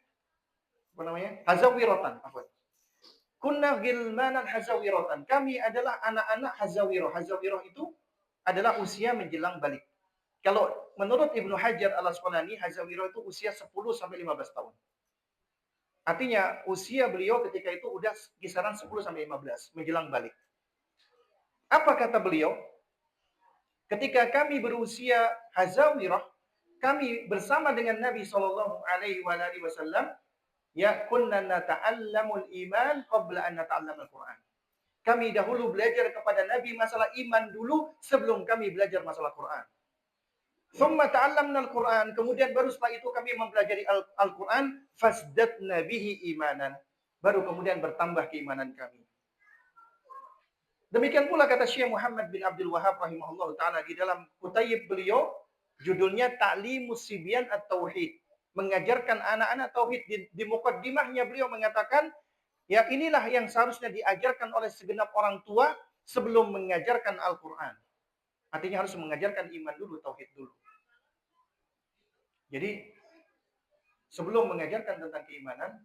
Hazawiratan, afwan. Kunna ghilmanan hazawiratan. Kami adalah anak-anak hazawirah. Hazawirah itu adalah usia menjelang balik. Kalau menurut Ibnu Hajar al-Asqalani, hazawirah itu usia 10 sampai 15 tahun. Artinya usia beliau ketika itu udah kisaran 10 sampai 15 menjelang balik. Apa kata beliau? Ketika kami berusia hazawirah, kami bersama dengan Nabi sallallahu alaihi wasallam, ya, kunna nata'allamul iman qabla an nata'allamal Qur'an. Kami dahulu belajar kepada Nabi masalah iman dulu sebelum kami belajar masalah Quran. Thumma ta'allamna al-Quran, kemudian baru setelah itu kami mempelajari Al-Quran, fasdatna bihi imanan. Baru kemudian bertambah keimanan kami. Demikian pula kata Syekh Muhammad bin Abdul Wahhab rahimahullah ta'ala di dalam kutayib beliau, judulnya Ta'limus Sibyan at-Tauhid. Mengajarkan anak-anak tauhid. Di mukaddimahnya beliau mengatakan, ya inilah yang seharusnya diajarkan oleh segenap orang tua sebelum mengajarkan Al-Quran. Artinya harus mengajarkan iman dulu, tauhid dulu. Jadi sebelum mengajarkan tentang keimanan,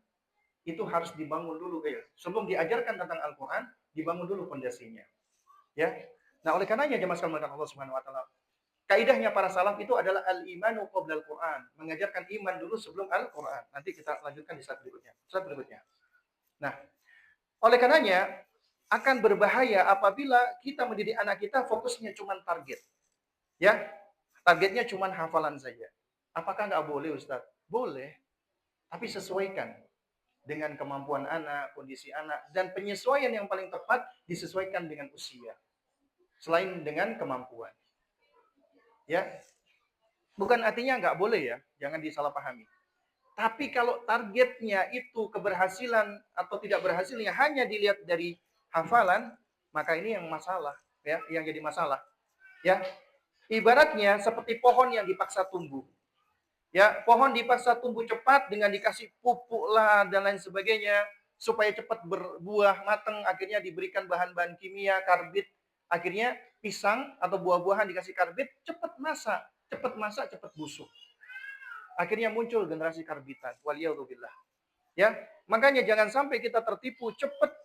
itu harus dibangun dulu. Sebelum diajarkan tentang Al-Quran, dibangun dulu pondasinya. Ya. Nah, oleh karenanya jemaah sekalian Allah Subhanahu wa taala, kaidahnya para salaf itu adalah al-imanu qabla al-Quran, mengajarkan iman dulu sebelum Al-Quran. Nanti kita lanjutkan di slide berikutnya. Nah, oleh karenanya akan berbahaya apabila kita mendidik anak kita fokusnya cuma target. Ya, targetnya cuma hafalan saja. Apakah nggak boleh, Ustaz? Boleh, tapi sesuaikan dengan kemampuan anak, kondisi anak, dan penyesuaian yang paling tepat disesuaikan dengan usia, selain dengan kemampuan. Ya, Bukan artinya nggak boleh ya, jangan disalahpahami. Tapi kalau targetnya itu keberhasilan atau tidak berhasilnya hanya dilihat dari hafalan, maka ini yang masalah, ya, yang jadi masalah. Ya, ibaratnya seperti pohon yang dipaksa tumbuh. Ya, pohon dipaksa tumbuh cepat dengan dikasih pupuk lah dan lain sebagainya supaya cepat berbuah matang, akhirnya diberikan bahan-bahan kimia, karbit, akhirnya pisang atau buah-buahan dikasih karbit, cepat masak, cepat busuk. Akhirnya muncul generasi karbitan. Waliyadzubillah. Ya, makanya jangan sampai kita tertipu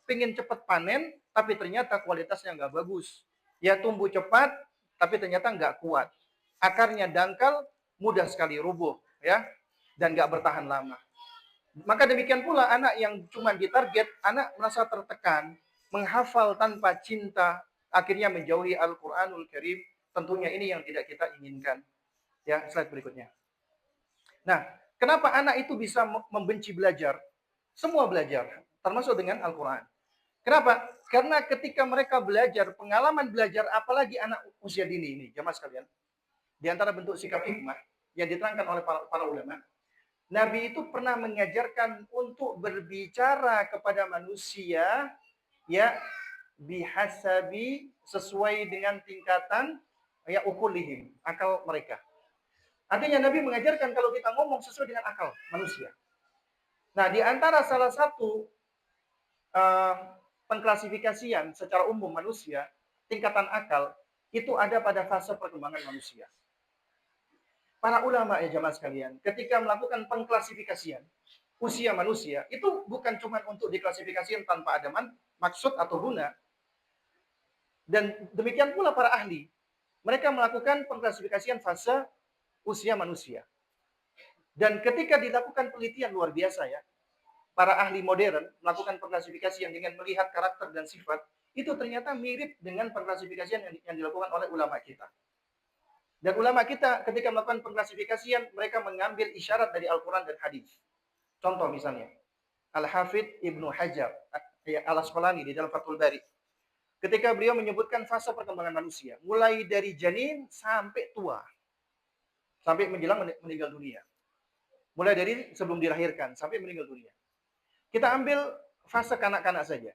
pengen cepat panen, tapi ternyata kualitasnya nggak bagus. Ya tumbuh cepat, tapi ternyata nggak kuat. Akarnya dangkal, mudah sekali rubuh, ya, dan nggak bertahan lama. Maka demikian pula anak yang cuma ditarget, anak merasa tertekan, menghafal tanpa cinta, akhirnya menjauhi Al-Quranul Karim. Tentunya ini yang tidak kita inginkan. Ya, slide berikutnya. Nah, kenapa anak itu bisa membenci belajar? Semua belajar, termasuk dengan Al-Quran. Kenapa? Karena ketika mereka belajar, pengalaman belajar, apalagi anak usia dini ini, jamaah sekalian, di antara bentuk sikap hikmah yang diterangkan oleh para ulama, Nabi itu pernah mengajarkan untuk berbicara kepada manusia, ya, bihasabi, sesuai dengan tingkatan ya ukulihim, akal mereka. Artinya Nabi mengajarkan kalau kita ngomong sesuai dengan akal manusia. Nah, di antara salah satu pengklasifikasian secara umum manusia, tingkatan akal, itu ada pada fase perkembangan manusia. Para ulama ya jamaah sekalian, ketika melakukan pengklasifikasian usia manusia, itu bukan cuma untuk diklasifikasikan tanpa ada maksud atau guna. Dan demikian pula para ahli. Mereka melakukan pengklasifikasian fase usia manusia. Dan ketika dilakukan penelitian luar biasa ya, para ahli modern melakukan pengklasifikasian dengan melihat karakter dan sifat, itu ternyata mirip dengan pengklasifikasian yang dilakukan oleh ulama kita. Dan ulama kita ketika melakukan pengklasifikasian, mereka mengambil isyarat dari Al-Quran dan hadis. Contoh misalnya, Al-Hafidh Ibnu Hajar Al-Asqalani di dalam Fathul Bari. Ketika beliau menyebutkan fase perkembangan manusia, mulai dari janin sampai tua, sampai menjelang meninggal dunia. Mulai dari sebelum dilahirkan sampai meninggal dunia. Kita ambil fase kanak-kanak saja.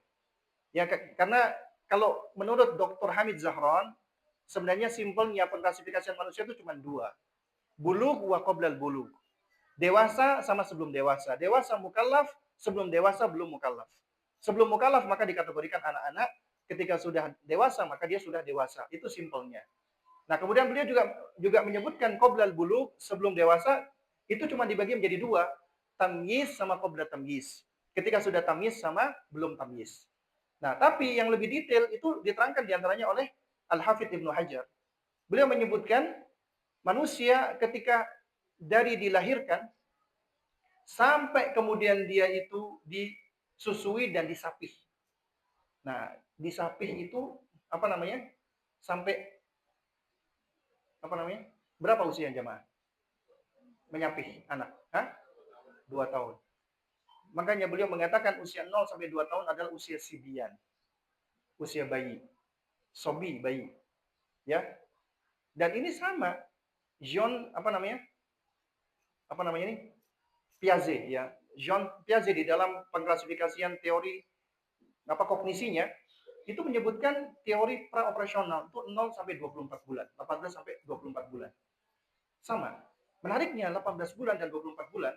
Ya, karena kalau menurut Dr. Hamid Zahran, sebenarnya simpelnya pengklasifikasian manusia itu cuma dua. Bulugh wa qoblal bulugh. Dewasa sama sebelum dewasa. Dewasa mukallaf, sebelum dewasa belum mukallaf. Sebelum mukallaf maka dikategorikan anak-anak, ketika sudah dewasa maka dia sudah dewasa. Itu simpelnya. Nah, kemudian beliau juga menyebutkan qoblal bulugh, sebelum dewasa, itu cuma dibagi menjadi dua, tamyiz sama qobla tamyiz. Ketika sudah tamyiz sama belum tamyiz. Nah, tapi yang lebih detail itu diterangkan diantaranya oleh Al-Hafidh Ibnu Hajar. Beliau menyebutkan manusia ketika dari dilahirkan sampai kemudian dia itu disusui dan disapih. Nah, disapih itu apa namanya? Sampai apa namanya? Berapa usia jemaah? Menyapih anak? Hah? 2 tahun. Makanya beliau mengatakan usia 0 sampai 2 tahun adalah usia sibian. Usia bayi. Sobi bayi. Ya. Dan ini sama. Jean apa namanya? Apa namanya ini? Piaget ya. Jean Piaget di dalam pengklasifikasian teori apa kognisinya itu menyebutkan teori praoperasional itu 0 sampai 24 bulan, 18 sampai 24 bulan. Sama. Menariknya 18 bulan dan 24 bulan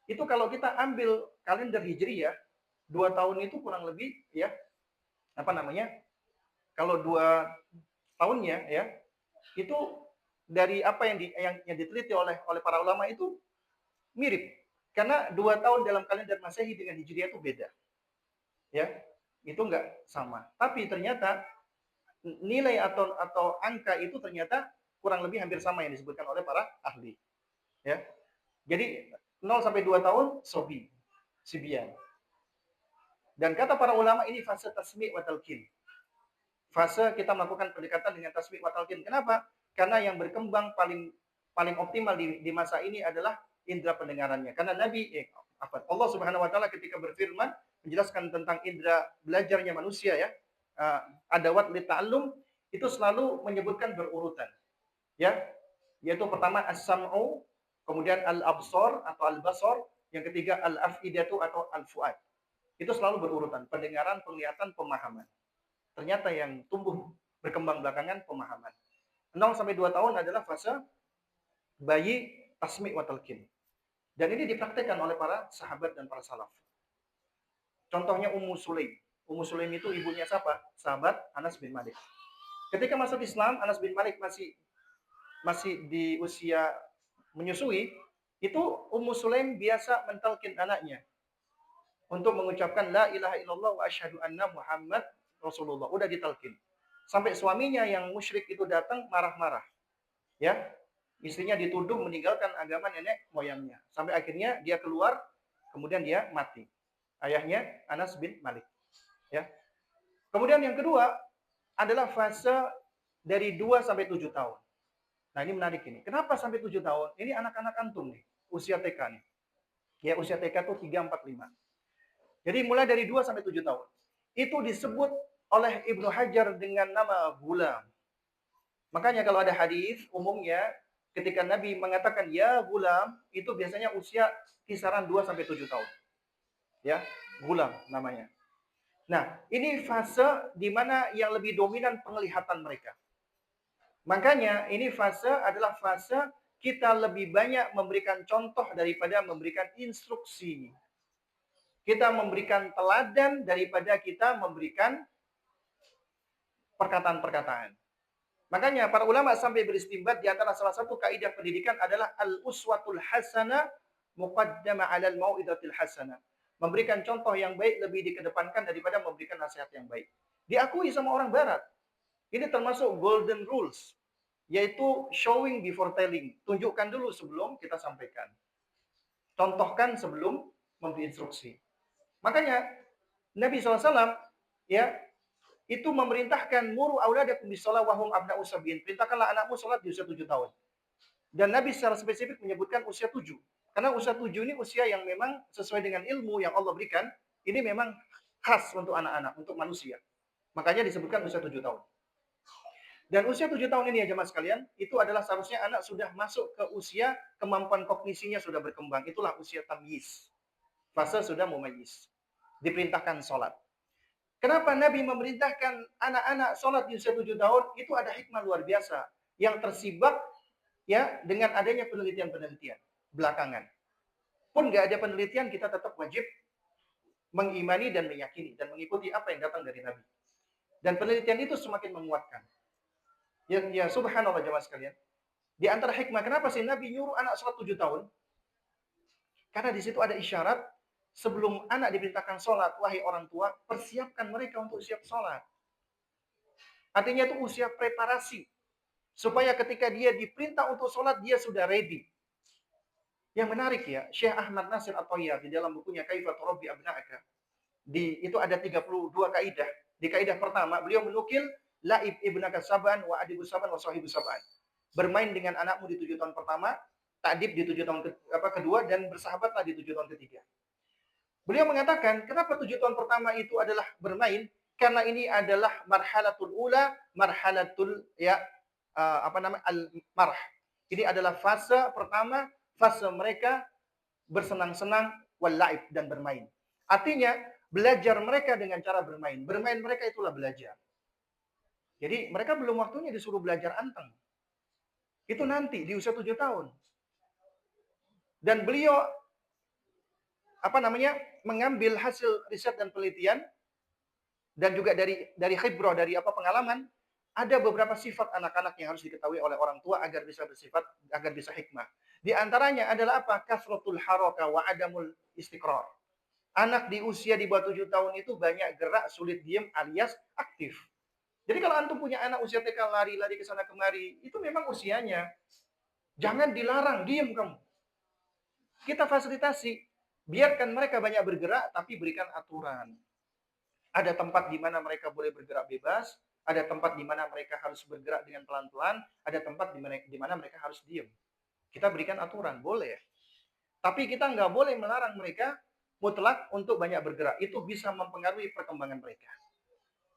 itu kalau kita ambil kalender Hijriyah 2 tahun itu kurang lebih ya apa namanya? Kalau 2 tahunnya ya itu dari apa yang diteliti oleh para ulama itu mirip. Karena 2 tahun dalam kalender Masehi dengan Hijriah itu beda. Ya, itu enggak sama. Tapi ternyata nilai atau angka itu ternyata kurang lebih hampir sama yang disebutkan oleh para ahli. Ya. Jadi 0 sampai 2 tahun sobi, sibian. Dan kata para ulama ini fase tasmi' wa talqin. Fase kita melakukan pendekatan dengan tasmi' wa talqin. Kenapa? Karena yang berkembang paling optimal di masa ini adalah indera pendengarannya. Karena Allah Subhanahu wa taala ketika berfirman menjelaskan tentang indera belajarnya manusia ya, adawat li ta'allum itu selalu menyebutkan berurutan. Ya. Yaitu pertama as-sam'u, kemudian al-absar atau al-basar, yang ketiga al-af'idatu atau al-fuad. Itu selalu berurutan, pendengaran, penglihatan, pemahaman. Ternyata yang tumbuh berkembang belakangan pemahaman. 0 sampai 2 tahun adalah fase bayi tasmi' wa talqin. Dan ini dipraktikkan oleh para sahabat dan para salaf. Contohnya Ummu Sulaim. Ummu Sulaim itu ibunya siapa? Sahabat Anas bin Malik. Ketika masuk Islam, Anas bin Malik masih di usia menyusui, itu Ummu Sulaim biasa mentalkin anaknya untuk mengucapkan la ilaha illallah wa asyhadu anna Muhammad Rasulullah. Udah ditalkin. Sampai suaminya yang musyrik itu datang marah-marah. Ya. Istrinya dituduh meninggalkan agama nenek moyangnya. Sampai akhirnya dia keluar, kemudian dia mati. Ayahnya Anas bin Malik. Ya. Kemudian yang kedua adalah fase dari 2 sampai 7 tahun. Nah, ini menarik ini. Kenapa sampai 7 tahun? Ini anak-anak antum nih, usia TK nih. Ya, usia TK tuh 3, 4, 5. Jadi mulai dari 2 sampai 7 tahun. Itu disebut oleh Ibnu Hajar dengan nama gulam. Makanya kalau ada hadis umumnya ketika Nabi mengatakan ya gulam, itu biasanya usia kisaran 2 sampai 7 tahun. Ya, gulam namanya. Nah, ini fase di mana yang lebih dominan penglihatan mereka. Makanya ini fase adalah fase kita lebih banyak memberikan contoh daripada memberikan instruksi. Kita memberikan teladan daripada kita memberikan perkataan-perkataan. Makanya para ulama sampai beristimbat di antara salah satu kaidah pendidikan adalah al-uswatul hasanah muqaddama 'alal mau'izatil hasanah. Memberikan contoh yang baik lebih dikedepankan daripada memberikan nasihat yang baik. Diakui sama orang barat. Ini termasuk golden rules, yaitu showing before telling. Tunjukkan dulu sebelum kita sampaikan. Contohkan sebelum memberi instruksi. Makanya Nabi SAW ya itu memerintahkan muru auladakum bisolah wahum abna'u sab'in. Perintahkanlah anakmu sholat di usia 7 tahun. Dan Nabi secara spesifik menyebutkan usia 7. Karena usia 7 ini usia yang memang sesuai dengan ilmu yang Allah berikan. Ini memang khas untuk anak-anak, untuk manusia. Makanya disebutkan usia 7 tahun. Dan usia 7 tahun ini ya jemaah sekalian, itu adalah seharusnya anak sudah masuk ke usia kemampuan kognisinya sudah berkembang. Itulah usia tamyiz. Fase sudah mumayyiz. Diperintahkan sholat. Kenapa Nabi memerintahkan anak-anak sholat di usia 7 tahun? Itu ada hikmah luar biasa. Yang tersibak ya dengan adanya penelitian-penelitian belakangan. Pun nggak ada penelitian, kita tetap wajib mengimani dan meyakini dan mengikuti apa yang datang dari Nabi. Dan penelitian itu semakin menguatkan. Ya subhanallah jemaah sekalian. Di antara hikmah, kenapa sih Nabi nyuruh anak sholat 7 tahun? Karena di situ ada isyarat, sebelum anak diperintahkan sholat, wahai orang tua, persiapkan mereka untuk siap sholat. Artinya itu usia preparasi. Supaya ketika dia diperintah untuk sholat, dia sudah ready. Yang menarik ya, Syekh Ahmad Nasir At-Tayyar di dalam bukunya Kaifa Turabbi Abna'aka. Itu ada 32 kaidah. Di kaidah pertama, beliau menukil La'ib ibnaka saban wa adibu saban wa sahibu saban. Bermain dengan anakmu di 7 tahun pertama, ta'dib di 7 tahun kedua, dan bersahabatlah di 7 tahun ketiga. Beliau mengatakan, kenapa 7 tahun pertama itu adalah bermain? Karena ini adalah marhalatul ula, marhalatul al-marh. Ini adalah fase pertama, fase mereka bersenang-senang wal la'ib dan bermain. Artinya, belajar mereka dengan cara bermain. Bermain mereka itulah belajar. Jadi mereka belum waktunya disuruh belajar anteng. Itu nanti di usia 7 tahun. Dan beliau mengambil hasil riset dan penelitian dan juga dari khibrah, dari pengalaman, ada beberapa sifat anak-anak yang harus diketahui oleh orang tua agar bisa bersifat, agar bisa hikmah. Di antaranya adalah apa? Kasratul haraka wa adamul istiqrar. Anak di usia di bawah 7 tahun itu banyak gerak, sulit diam alias aktif. Jadi kalau antum punya anak usia TK lari-lari ke sana kemari, itu memang usianya. Jangan dilarang, diam kamu. Kita fasilitasi, biarkan mereka banyak bergerak, tapi berikan aturan. Ada tempat di mana mereka boleh bergerak bebas, ada tempat di mana mereka harus bergerak dengan pelan-pelan, ada tempat di mana mereka harus diam. Kita berikan aturan, boleh. Tapi kita nggak boleh melarang mereka mutlak untuk banyak bergerak. Itu bisa mempengaruhi perkembangan mereka.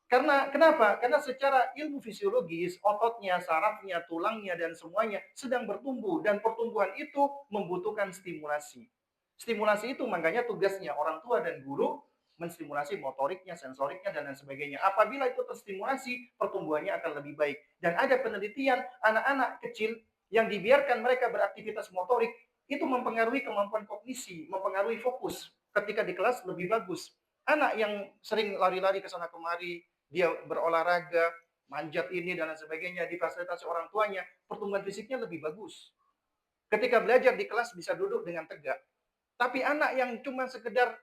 Karena kenapa? Karena secara ilmu fisiologis, ototnya, sarafnya, tulangnya, dan semuanya sedang bertumbuh. Dan pertumbuhan itu membutuhkan stimulasi. Stimulasi itu makanya tugasnya orang tua dan guru menstimulasi motoriknya, sensoriknya, dan lain sebagainya. Apabila itu terstimulasi, pertumbuhannya akan lebih baik. Dan ada penelitian anak-anak kecil yang dibiarkan mereka beraktivitas motorik, itu mempengaruhi kemampuan kognisi, mempengaruhi fokus. Ketika di kelas lebih bagus. Anak yang sering lari-lari ke sana kemari, dia berolahraga, manjat ini dan lain sebagainya, difasilitasi orang tuanya, pertumbuhan fisiknya lebih bagus. Ketika belajar di kelas bisa duduk dengan tegak. Tapi anak yang cuma sekedar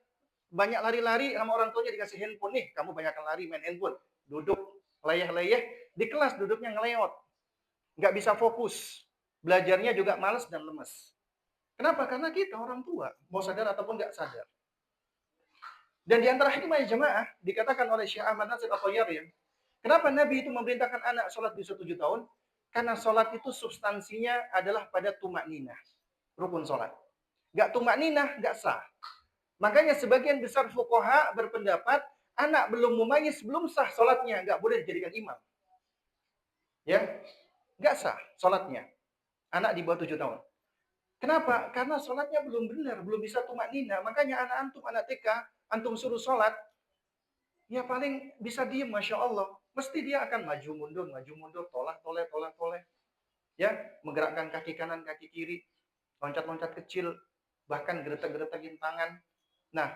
banyak lari-lari sama orang tuanya dikasih handphone nih, kamu banyakkan lari main handphone, duduk leyeh-leyeh, di kelas duduknya ngeleot, nggak bisa fokus, belajarnya juga males dan lemes. Kenapa? Karena kita orang tua, mau sadar ataupun nggak sadar. Dan di antara hikmah jemaah, dikatakan oleh Syekh Ahmad Nasir At-Tayyar, ya, kenapa Nabi itu memerintahkan anak sholat di usia 7 tahun? Karena sholat itu substansinya adalah pada tumak ninah, rukun sholat. Gak tumak ninah, gak sah. Makanya sebagian besar fuqaha berpendapat, anak belum mumayyiz, belum sah sholatnya, gak boleh dijadikan imam. Ya, gak sah sholatnya. Anak di bawah 7 tahun. Kenapa? Karena sholatnya belum benar, belum bisa tumak ninah. Makanya anak antum, anak TK, antum suruh sholat, ya paling bisa diem, Masya Allah. Mesti dia akan maju mundur, toleh. Ya, menggerakkan kaki kanan, kaki kiri, loncat-loncat kecil, bahkan geretak-geretakin tangan. Nah,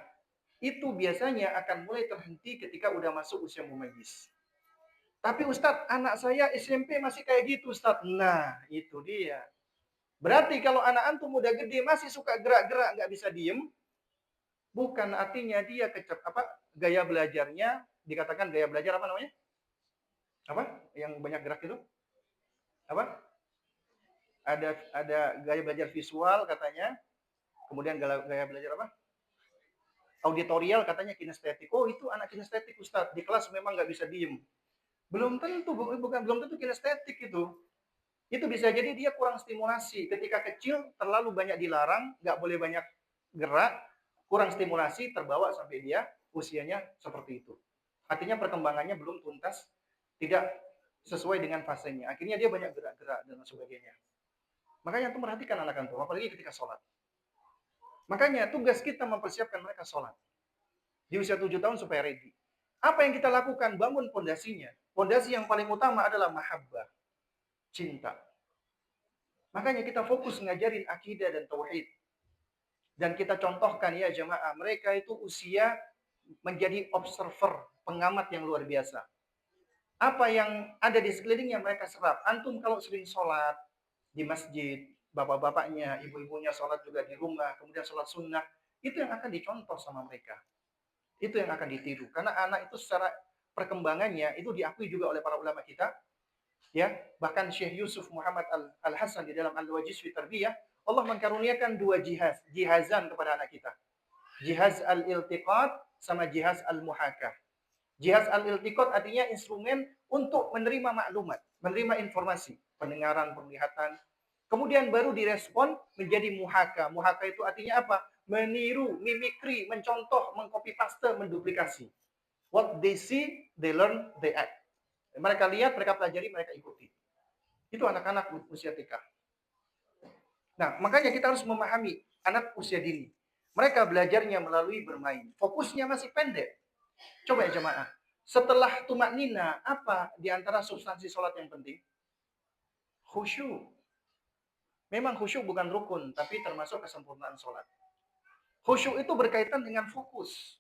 itu biasanya akan mulai terhenti ketika udah masuk usia mumayyiz. Tapi Ustadz, anak saya SMP masih kayak gitu Ustadz. Nah, itu dia. Berarti kalau anak antum udah gede masih suka gerak-gerak, nggak bisa diem, bukan artinya dia gaya belajarnya, dikatakan gaya belajar apa namanya? Apa? Yang banyak gerak itu? Apa? Ada gaya belajar visual katanya, kemudian gaya belajar apa? Auditorial katanya kinestetik. Oh, itu anak kinestetik Ustadz. Di kelas memang nggak bisa diem. Belum tentu kinestetik itu. Itu bisa jadi dia kurang stimulasi. Ketika kecil terlalu banyak dilarang, nggak boleh banyak gerak, kurang stimulasi, terbawa sampai dia usianya seperti itu. Artinya perkembangannya belum tuntas, tidak sesuai dengan fasenya. Akhirnya dia banyak gerak-gerak dan sebagainya. Makanya itu perhatikan anak antum, apalagi ketika sholat. Makanya tugas kita mempersiapkan mereka sholat. Di usia 7 tahun supaya ready. Apa yang kita lakukan? Bangun pondasinya. Pondasi yang paling utama adalah mahabbah, cinta. Makanya kita fokus ngajarin akidah dan tauhid. Dan kita contohkan ya jemaah, mereka itu usia menjadi observer, pengamat yang luar biasa. Apa yang ada di sekelilingnya mereka serap. Antum kalau sering sholat di masjid, bapak-bapaknya, ibu-ibunya sholat juga di rumah, kemudian sholat sunnah, itu yang akan dicontoh sama mereka. Itu yang akan ditiru. Karena anak itu secara perkembangannya, itu diakui juga oleh para ulama kita, ya, bahkan Syekh Yusuf Muhammad Al-Hasan di dalam Al-Wajiz fi Tarbiyah, Allah mengkaruniakan dua jihazan kepada anak kita. Jihaz al-iltiqat sama jihaz al-muhakah. Jihaz al-iltiqat artinya instrumen untuk menerima maklumat, menerima informasi, pendengaran, penglihatan. Kemudian baru direspon menjadi muhaka. Muhaka itu artinya apa? Meniru, mimikri, mencontoh, mengcopy paste, menduplikasi. What they see, they learn, they act. Mereka lihat, mereka pelajari, mereka ikuti. Itu anak-anak usia TK. Nah, makanya kita harus memahami anak usia dini. Mereka belajarnya melalui bermain. Fokusnya masih pendek. Coba ya jemaah. Setelah tumak nina, apa di antara substansi sholat yang penting? Khusyuk. Memang khusyuk bukan rukun, tapi termasuk kesempurnaan sholat. Khusyuk itu berkaitan dengan fokus.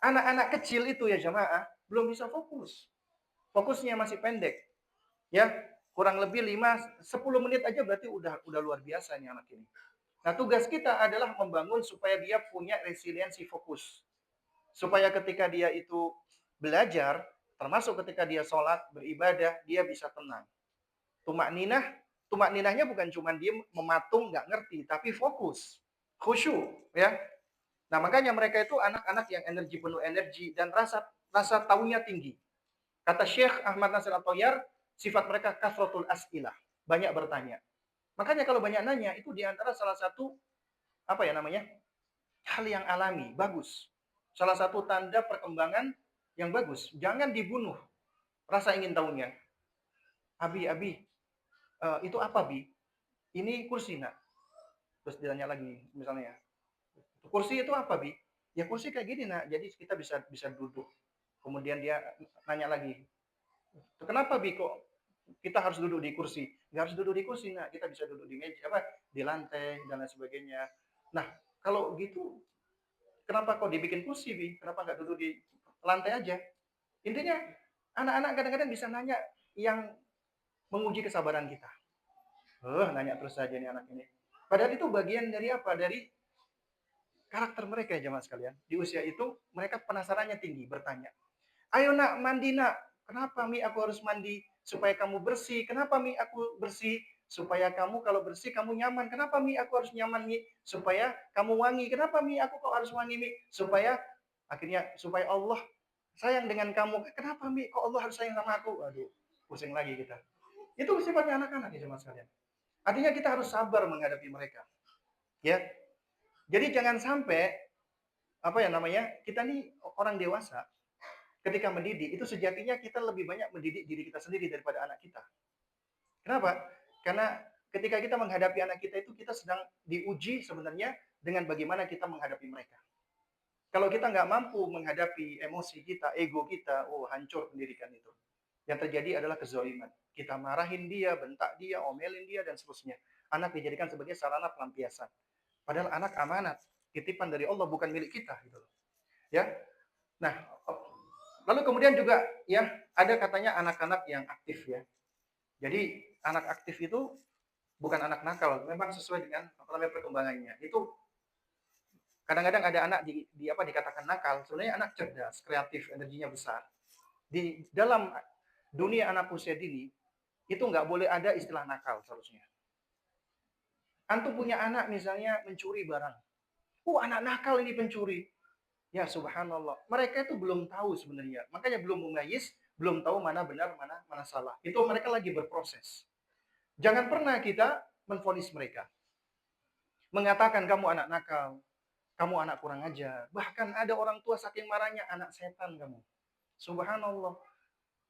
Anak-anak kecil itu ya jemaah, belum bisa fokus. Fokusnya masih pendek. Ya, kurang lebih 5-10 menit aja berarti udah luar biasa nih anak ini. Nah, tugas kita adalah membangun supaya dia punya resiliensi fokus. Supaya ketika dia itu belajar, termasuk ketika dia sholat, beribadah, dia bisa tenang. Tumak ninahnya bukan cuma dia mematung, nggak ngerti, tapi fokus, khusyuk, ya. Nah, makanya mereka itu anak-anak yang penuh energi dan rasa taunya tinggi. Kata Syekh Ahmad Nasir At-Tayyar, sifat mereka kasratul as'ilah, banyak bertanya. Makanya kalau banyak nanya itu diantara salah satu hal yang alami, bagus. Salah satu tanda perkembangan yang bagus. Jangan dibunuh rasa ingin tahunya. Abi, itu apa, Bi? Ini kursi, Nak. Terus ditanya lagi, misalnya, kursi itu apa, Bi? Ya kursi kayak gini, Nak. Jadi kita bisa bisa duduk. Kemudian dia nanya lagi, kenapa, Bi, kok kita harus duduk di kursi? Nggak harus duduk di kursi, Nak. Kita bisa duduk di meja, apa, di lantai, dan lain sebagainya. Nah, kalau gitu, kenapa kok dibikin kursi, Bi? Kenapa nggak duduk di lantai aja? Intinya, anak-anak kadang-kadang bisa nanya yang menguji kesabaran kita. Nanya terus saja nih anak ini. Padahal itu bagian dari apa? Dari karakter mereka ya jemaah sekalian. Di usia itu mereka penasarannya tinggi, bertanya. Ayo nak, mandi nak. Kenapa Mi aku harus mandi? Supaya kamu bersih. Kenapa Mi aku bersih? Supaya kamu kalau bersih kamu nyaman. Kenapa Mi aku harus nyaman Mi? Supaya kamu wangi. Kenapa Mi aku kok harus wangi Mi? Supaya akhirnya supaya Allah sayang dengan kamu. Kenapa Mi kok Allah harus sayang sama aku? Aduh, pusing lagi kita. Itu sifatnya anak-anak ya jemaah sekalian. Artinya kita harus sabar menghadapi mereka. Ya. Jadi jangan sampai apa ya namanya? Kita nih orang dewasa ketika mendidik itu sejatinya kita lebih banyak mendidik diri kita sendiri daripada anak kita. Kenapa? Karena ketika kita menghadapi anak kita itu kita sedang diuji sebenarnya dengan bagaimana kita menghadapi mereka. Kalau kita nggak mampu menghadapi emosi kita, ego kita, hancur pendidikan itu. Yang terjadi adalah kezaliman. Kita marahin dia, bentak dia, omelin dia, dan seterusnya. Anak dijadikan sebagai sarana pelampiasan. Padahal anak amanat, titipan dari Allah bukan milik kita gitu loh. Ya. Nah, lalu kemudian juga ya ada katanya anak-anak yang aktif ya. Jadi anak aktif itu bukan anak nakal, memang sesuai dengan apa namanya perkembangannya. Itu kadang-kadang ada anak di apa dikatakan nakal, sebenarnya anak cerdas, kreatif, energinya besar. Di dalam dunia anak usia dini itu nggak boleh ada istilah nakal seharusnya. Antum punya anak misalnya mencuri barang. Anak nakal ini pencuri. Ya subhanallah. Mereka itu belum tahu sebenarnya. Makanya belum memayis, belum tahu mana benar, mana salah. Itu mereka lagi berproses. Jangan pernah kita menvonis mereka. Mengatakan kamu anak nakal, kamu anak kurang ajar. Bahkan ada orang tua saking marahnya, anak setan kamu. Subhanallah.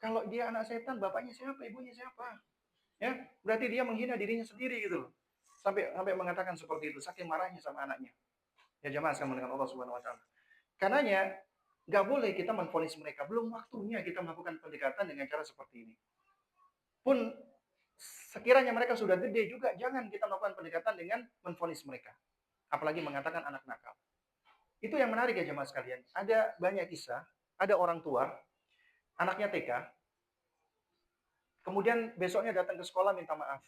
Kalau dia anak setan, bapaknya siapa, ibunya siapa? Ya, berarti dia menghina dirinya sendiri gitu loh. Sampai mengatakan seperti itu, saking marahnya sama anaknya. Ya jemaah sekalian dengan Allah Subhanahu wa taala. Karenanya nggak boleh kita menvonis mereka. Belum waktunya kita melakukan pendekatan dengan cara seperti ini. Pun sekiranya mereka sudah gede juga, jangan kita melakukan pendekatan dengan menvonis mereka. Apalagi mengatakan anak nakal. Itu yang menarik ya jemaah sekalian. Ada banyak kisah, ada orang tua, anaknya TK, kemudian besoknya datang ke sekolah minta maaf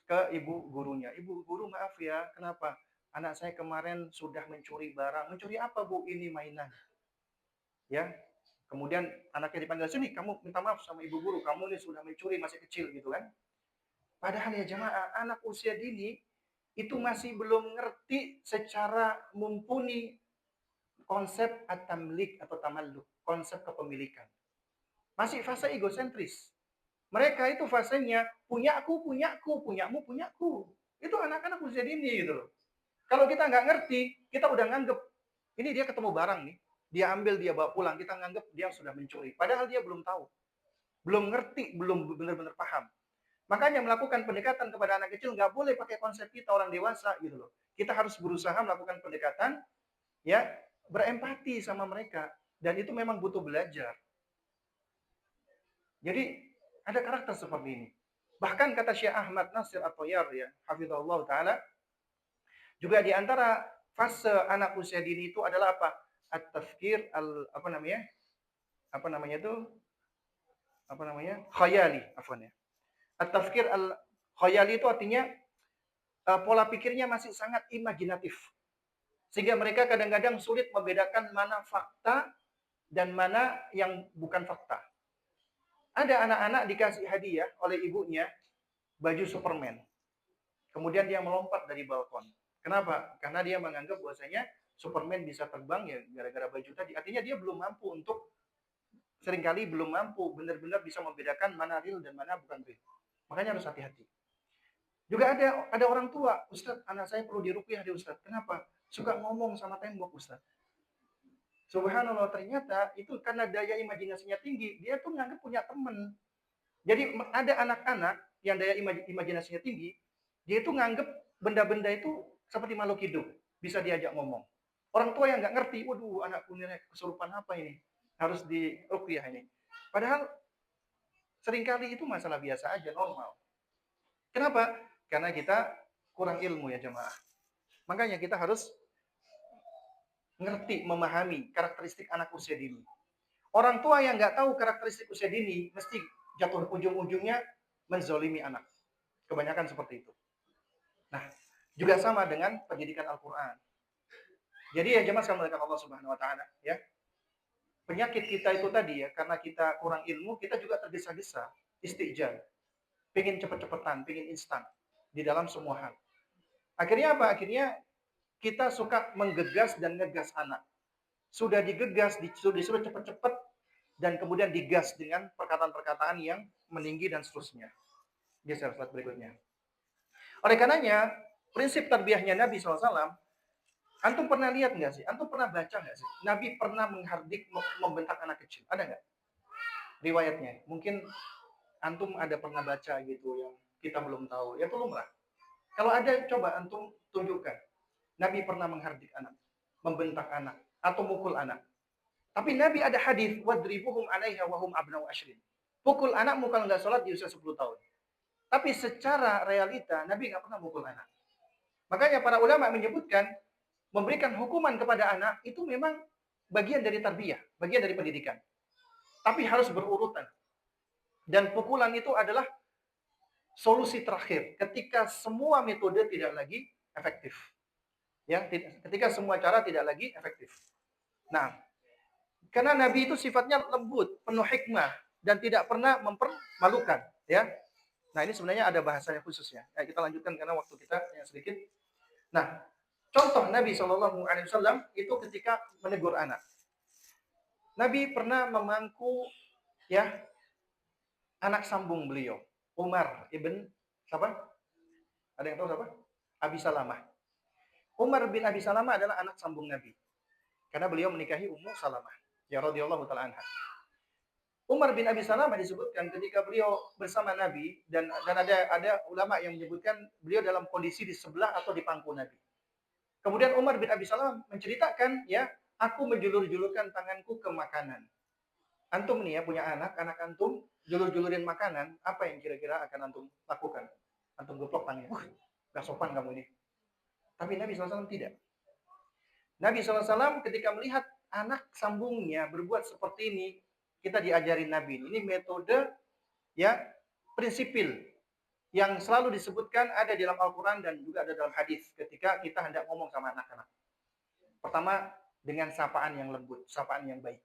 ke ibu gurunya. Ibu guru maaf ya, kenapa? Anak saya kemarin sudah mencuri barang. Mencuri apa Bu? Ini mainan. Ya, kemudian anaknya dipanggil sini, kamu minta maaf sama ibu guru, kamu ini sudah mencuri masih kecil gitu kan. Padahal ya jemaah, anak usia dini itu masih belum ngerti secara mumpuni konsep at-tamlik atau tamalluk, konsep kepemilikan. Masih fase egosentris. Mereka itu fasenya punyaku, punyamu, punyaku. Itu anak-anak usia dini gitu loh. Kalau kita nggak ngerti, kita udah nganggep ini dia ketemu barang nih, dia ambil, dia bawa pulang, kita nganggep dia sudah mencuri. Padahal dia belum tahu, belum ngerti, belum benar-benar paham. Makanya melakukan pendekatan kepada anak kecil nggak boleh pakai konsep kita orang dewasa gitu loh. Kita harus berusaha melakukan pendekatan, ya berempati sama mereka. Dan itu memang butuh belajar. Jadi ada karakter seperti ini. Bahkan kata Syekh Ahmad Nasir At-Thayyar ya, hafizahullah taala, juga di antara fase anak usia dini itu adalah apa? At-tafkir apa namanya? Apa namanya itu? Apa namanya? Khayali, afwan ya. At-tafkir al-khayali itu artinya pola pikirnya masih sangat imajinatif. Sehingga mereka kadang-kadang sulit membedakan mana fakta dan mana yang bukan fakta. Ada anak-anak dikasih hadiah oleh ibunya baju Superman. Kemudian dia melompat dari balkon. Kenapa? Karena dia menganggap bahwasanya Superman bisa terbang ya gara-gara baju tadi. Artinya dia belum mampu untuk seringkali belum mampu benar-benar bisa membedakan mana real dan mana bukan real. Makanya harus hati-hati. Juga ada orang tua, Ustadz, anak saya perlu diruqyah deh Ustadz. Kenapa? Suka ngomong sama tembok Ustadz. Subhanallah, ternyata itu karena daya imajinasinya tinggi, dia tuh nganggap punya teman. Jadi ada anak-anak yang daya imajinasinya tinggi, dia itu nganggap benda-benda itu seperti makhluk hidup, bisa diajak ngomong. Orang tua yang nggak ngerti, waduh anakku ini kesurupan apa ini, harus diruqyah ini. Padahal seringkali itu masalah biasa aja, normal. Kenapa? Karena kita kurang ilmu ya jemaah. Makanya kita harus ngerti, memahami karakteristik anak usia dini. Orang tua yang nggak tahu karakteristik usia dini, mesti jatuh ujung-ujungnya menzolimi anak. Kebanyakan seperti itu. Nah, juga sama dengan pendidikan Al-Quran. Jadi ya jemaah sekalian Allah Subhanahu Wa Taala, ya penyakit kita itu tadi ya, karena kita kurang ilmu, kita juga tergesa-gesa, istijal, pengen cepet-cepetan, pengen instan di dalam semua hal. Akhirnya apa? Akhirnya kita suka menggegas dan ngegas anak. Sudah digegas, disuruh cepet-cepet, dan kemudian digas dengan perkataan-perkataan yang meninggi dan seterusnya. Geser slide berikutnya. Oleh karenanya, prinsip tarbiyahnya Nabi SAW, antum pernah lihat nggak sih? Antum pernah baca nggak sih? Nabi pernah menghardik, membentak anak kecil. Ada nggak? Riwayatnya. Mungkin antum ada pernah baca gitu yang kita belum tahu. Ya belum lah. Kalau ada, coba antum tunjukkan. Nabi pernah menghardik anak, membentak anak, atau mukul anak. Tapi Nabi ada hadis, wadribuhum alaiha wahum abnau ashrin. Pukul anakmu kalau nggak sholat di usia 10 tahun. Tapi secara realita, Nabi nggak pernah mukul anak. Makanya para ulama menyebutkan, memberikan hukuman kepada anak itu memang bagian dari tarbiyah, bagian dari pendidikan. Tapi harus berurutan. Dan pukulan itu adalah solusi terakhir ketika semua metode tidak lagi efektif. Ya, ketika semua cara tidak lagi efektif. Nah, karena Nabi itu sifatnya lembut, penuh hikmah dan tidak pernah mempermalukan, ya. Nah, ini sebenarnya ada bahasanya khususnya. Ya, kita lanjutkan karena waktu kita yang sedikit. Nah, contoh Nabi SAW itu ketika menegur anak. Nabi pernah memangku ya anak sambung beliau, Umar ibn siapa? Ada yang tahu siapa? Abi Salamah. Umar bin Abi Salamah adalah anak sambung Nabi. Karena beliau menikahi Ummu Salamah. Ya radhiyallahu taala anha. Umar bin Abi Salamah disebutkan ketika beliau bersama Nabi dan ada ulama yang menyebutkan beliau dalam kondisi di sebelah atau di pangku Nabi. Kemudian Umar bin Abi Salamah menceritakan, ya, aku menjulur-julurkan tanganku ke makanan. Antum nih ya punya anak antum julur-julurin makanan, apa yang kira-kira akan antum lakukan? Antum geplok tangannya. Gak sopan kamu ini. Tapi Nabi SAW tidak. Nabi SAW ketika melihat anak sambungnya berbuat seperti ini, kita diajarin Nabi. Ini metode ya prinsipil yang selalu disebutkan ada di dalam Al-Quran dan juga ada dalam hadis ketika kita hendak ngomong sama anak-anak. Pertama, dengan sapaan yang lembut, sapaan yang baik.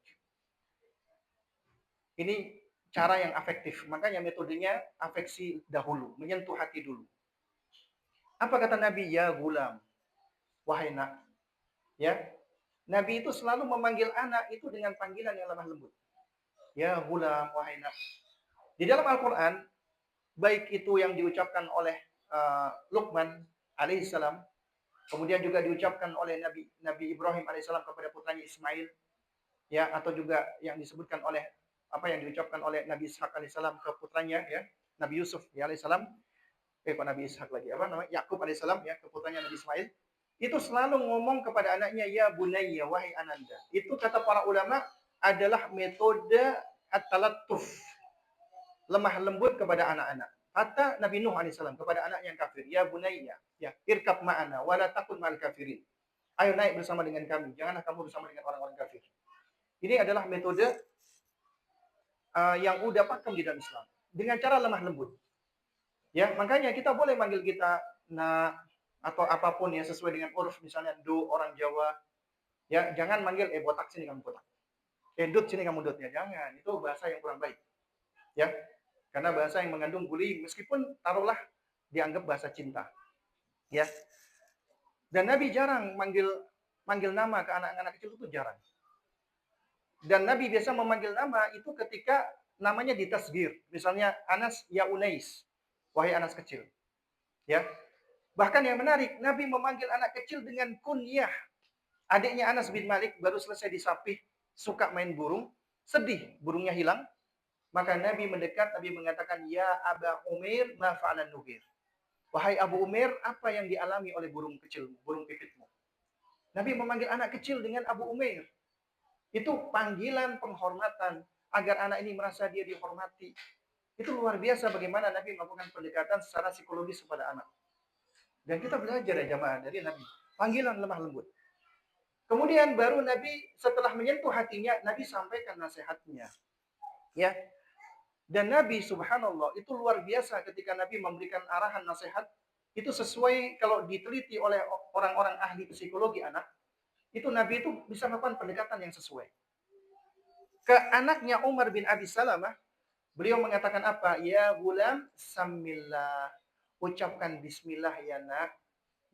Ini cara yang afektif. Makanya metodenya afeksi dahulu, menyentuh hati dulu. Apa kata Nabi? Ya gulam, wahai nak. Ya, Nabi itu selalu memanggil anak itu dengan panggilan yang lemah lembut. Ya gulam, wahai nak. Di dalam Al-Quran, baik itu yang diucapkan oleh Luqman alaihissalam, kemudian juga diucapkan oleh Nabi Ibrahim alaihissalam kepada putranya Ismail, ya, atau juga yang disebutkan oleh apa yang diucapkan oleh Nabi Ishak alaihissalam ke putranya, ya, Nabi Yusuf ya alaihissalam, kok Nabi Ishak lagi, apa namanya, Yakub alaihissalam, ya, ke putranya Nabi Ismail, itu selalu ngomong kepada anaknya, ya bunayya, wahai ananda. Itu kata para ulama adalah metode at-talattuf, lemah lembut kepada anak-anak. Kata Nabi Nuh alaihissalam kepada anak yang kafir, ya bunayya, ya, irkab ma'ana, wala takun ma'al kafirin. Ayo naik bersama dengan kami, janganlah kamu bersama dengan orang-orang kafir. Ini adalah metode yang udah pakem di dalam Islam dengan cara lemah lembut. Ya, makanya kita boleh manggil kita nak atau apapun ya sesuai dengan uruf, misalnya do orang Jawa. Ya, jangan manggil botak sini kamu botak. Dut sini kamu dut, ya jangan. Itu bahasa yang kurang baik. Ya. Karena bahasa yang mengandung bullying meskipun taruhlah dianggap bahasa cinta. Ya. Dan Nabi jarang manggil nama ke anak-anak kecil, itu jarang. Dan Nabi biasa memanggil nama itu ketika namanya ditasgir. Misalnya Anas ya Unais, wahai Anas kecil. Ya. Bahkan yang menarik, Nabi memanggil anak kecil dengan kunyah. Adiknya Anas bin Malik baru selesai disapih, suka main burung, sedih, burungnya hilang. Maka Nabi mendekat, Nabi mengatakan, "Ya Aba Umair, ma fa'alan Nughir." Wahai Abu Umair, apa yang dialami oleh burung kecil, burung pipitmu? Nabi memanggil anak kecil dengan Abu Umair. Itu panggilan penghormatan agar anak ini merasa dia dihormati. Itu luar biasa bagaimana Nabi melakukan pendekatan secara psikologis kepada anak. Dan kita belajar ya jamaah dari Nabi. Panggilan lemah lembut. Kemudian baru Nabi setelah menyentuh hatinya, Nabi sampaikan nasihatnya. Ya. Dan Nabi subhanallah itu luar biasa ketika Nabi memberikan arahan nasihat. Itu sesuai kalau diteliti oleh orang-orang ahli psikologi anak. Itu Nabi itu bisa melakukan pendekatan yang sesuai. Ke anaknya Umar bin Abi Salamah, beliau mengatakan apa? Ya gulam, samillah. Ucapkan bismillah ya nak.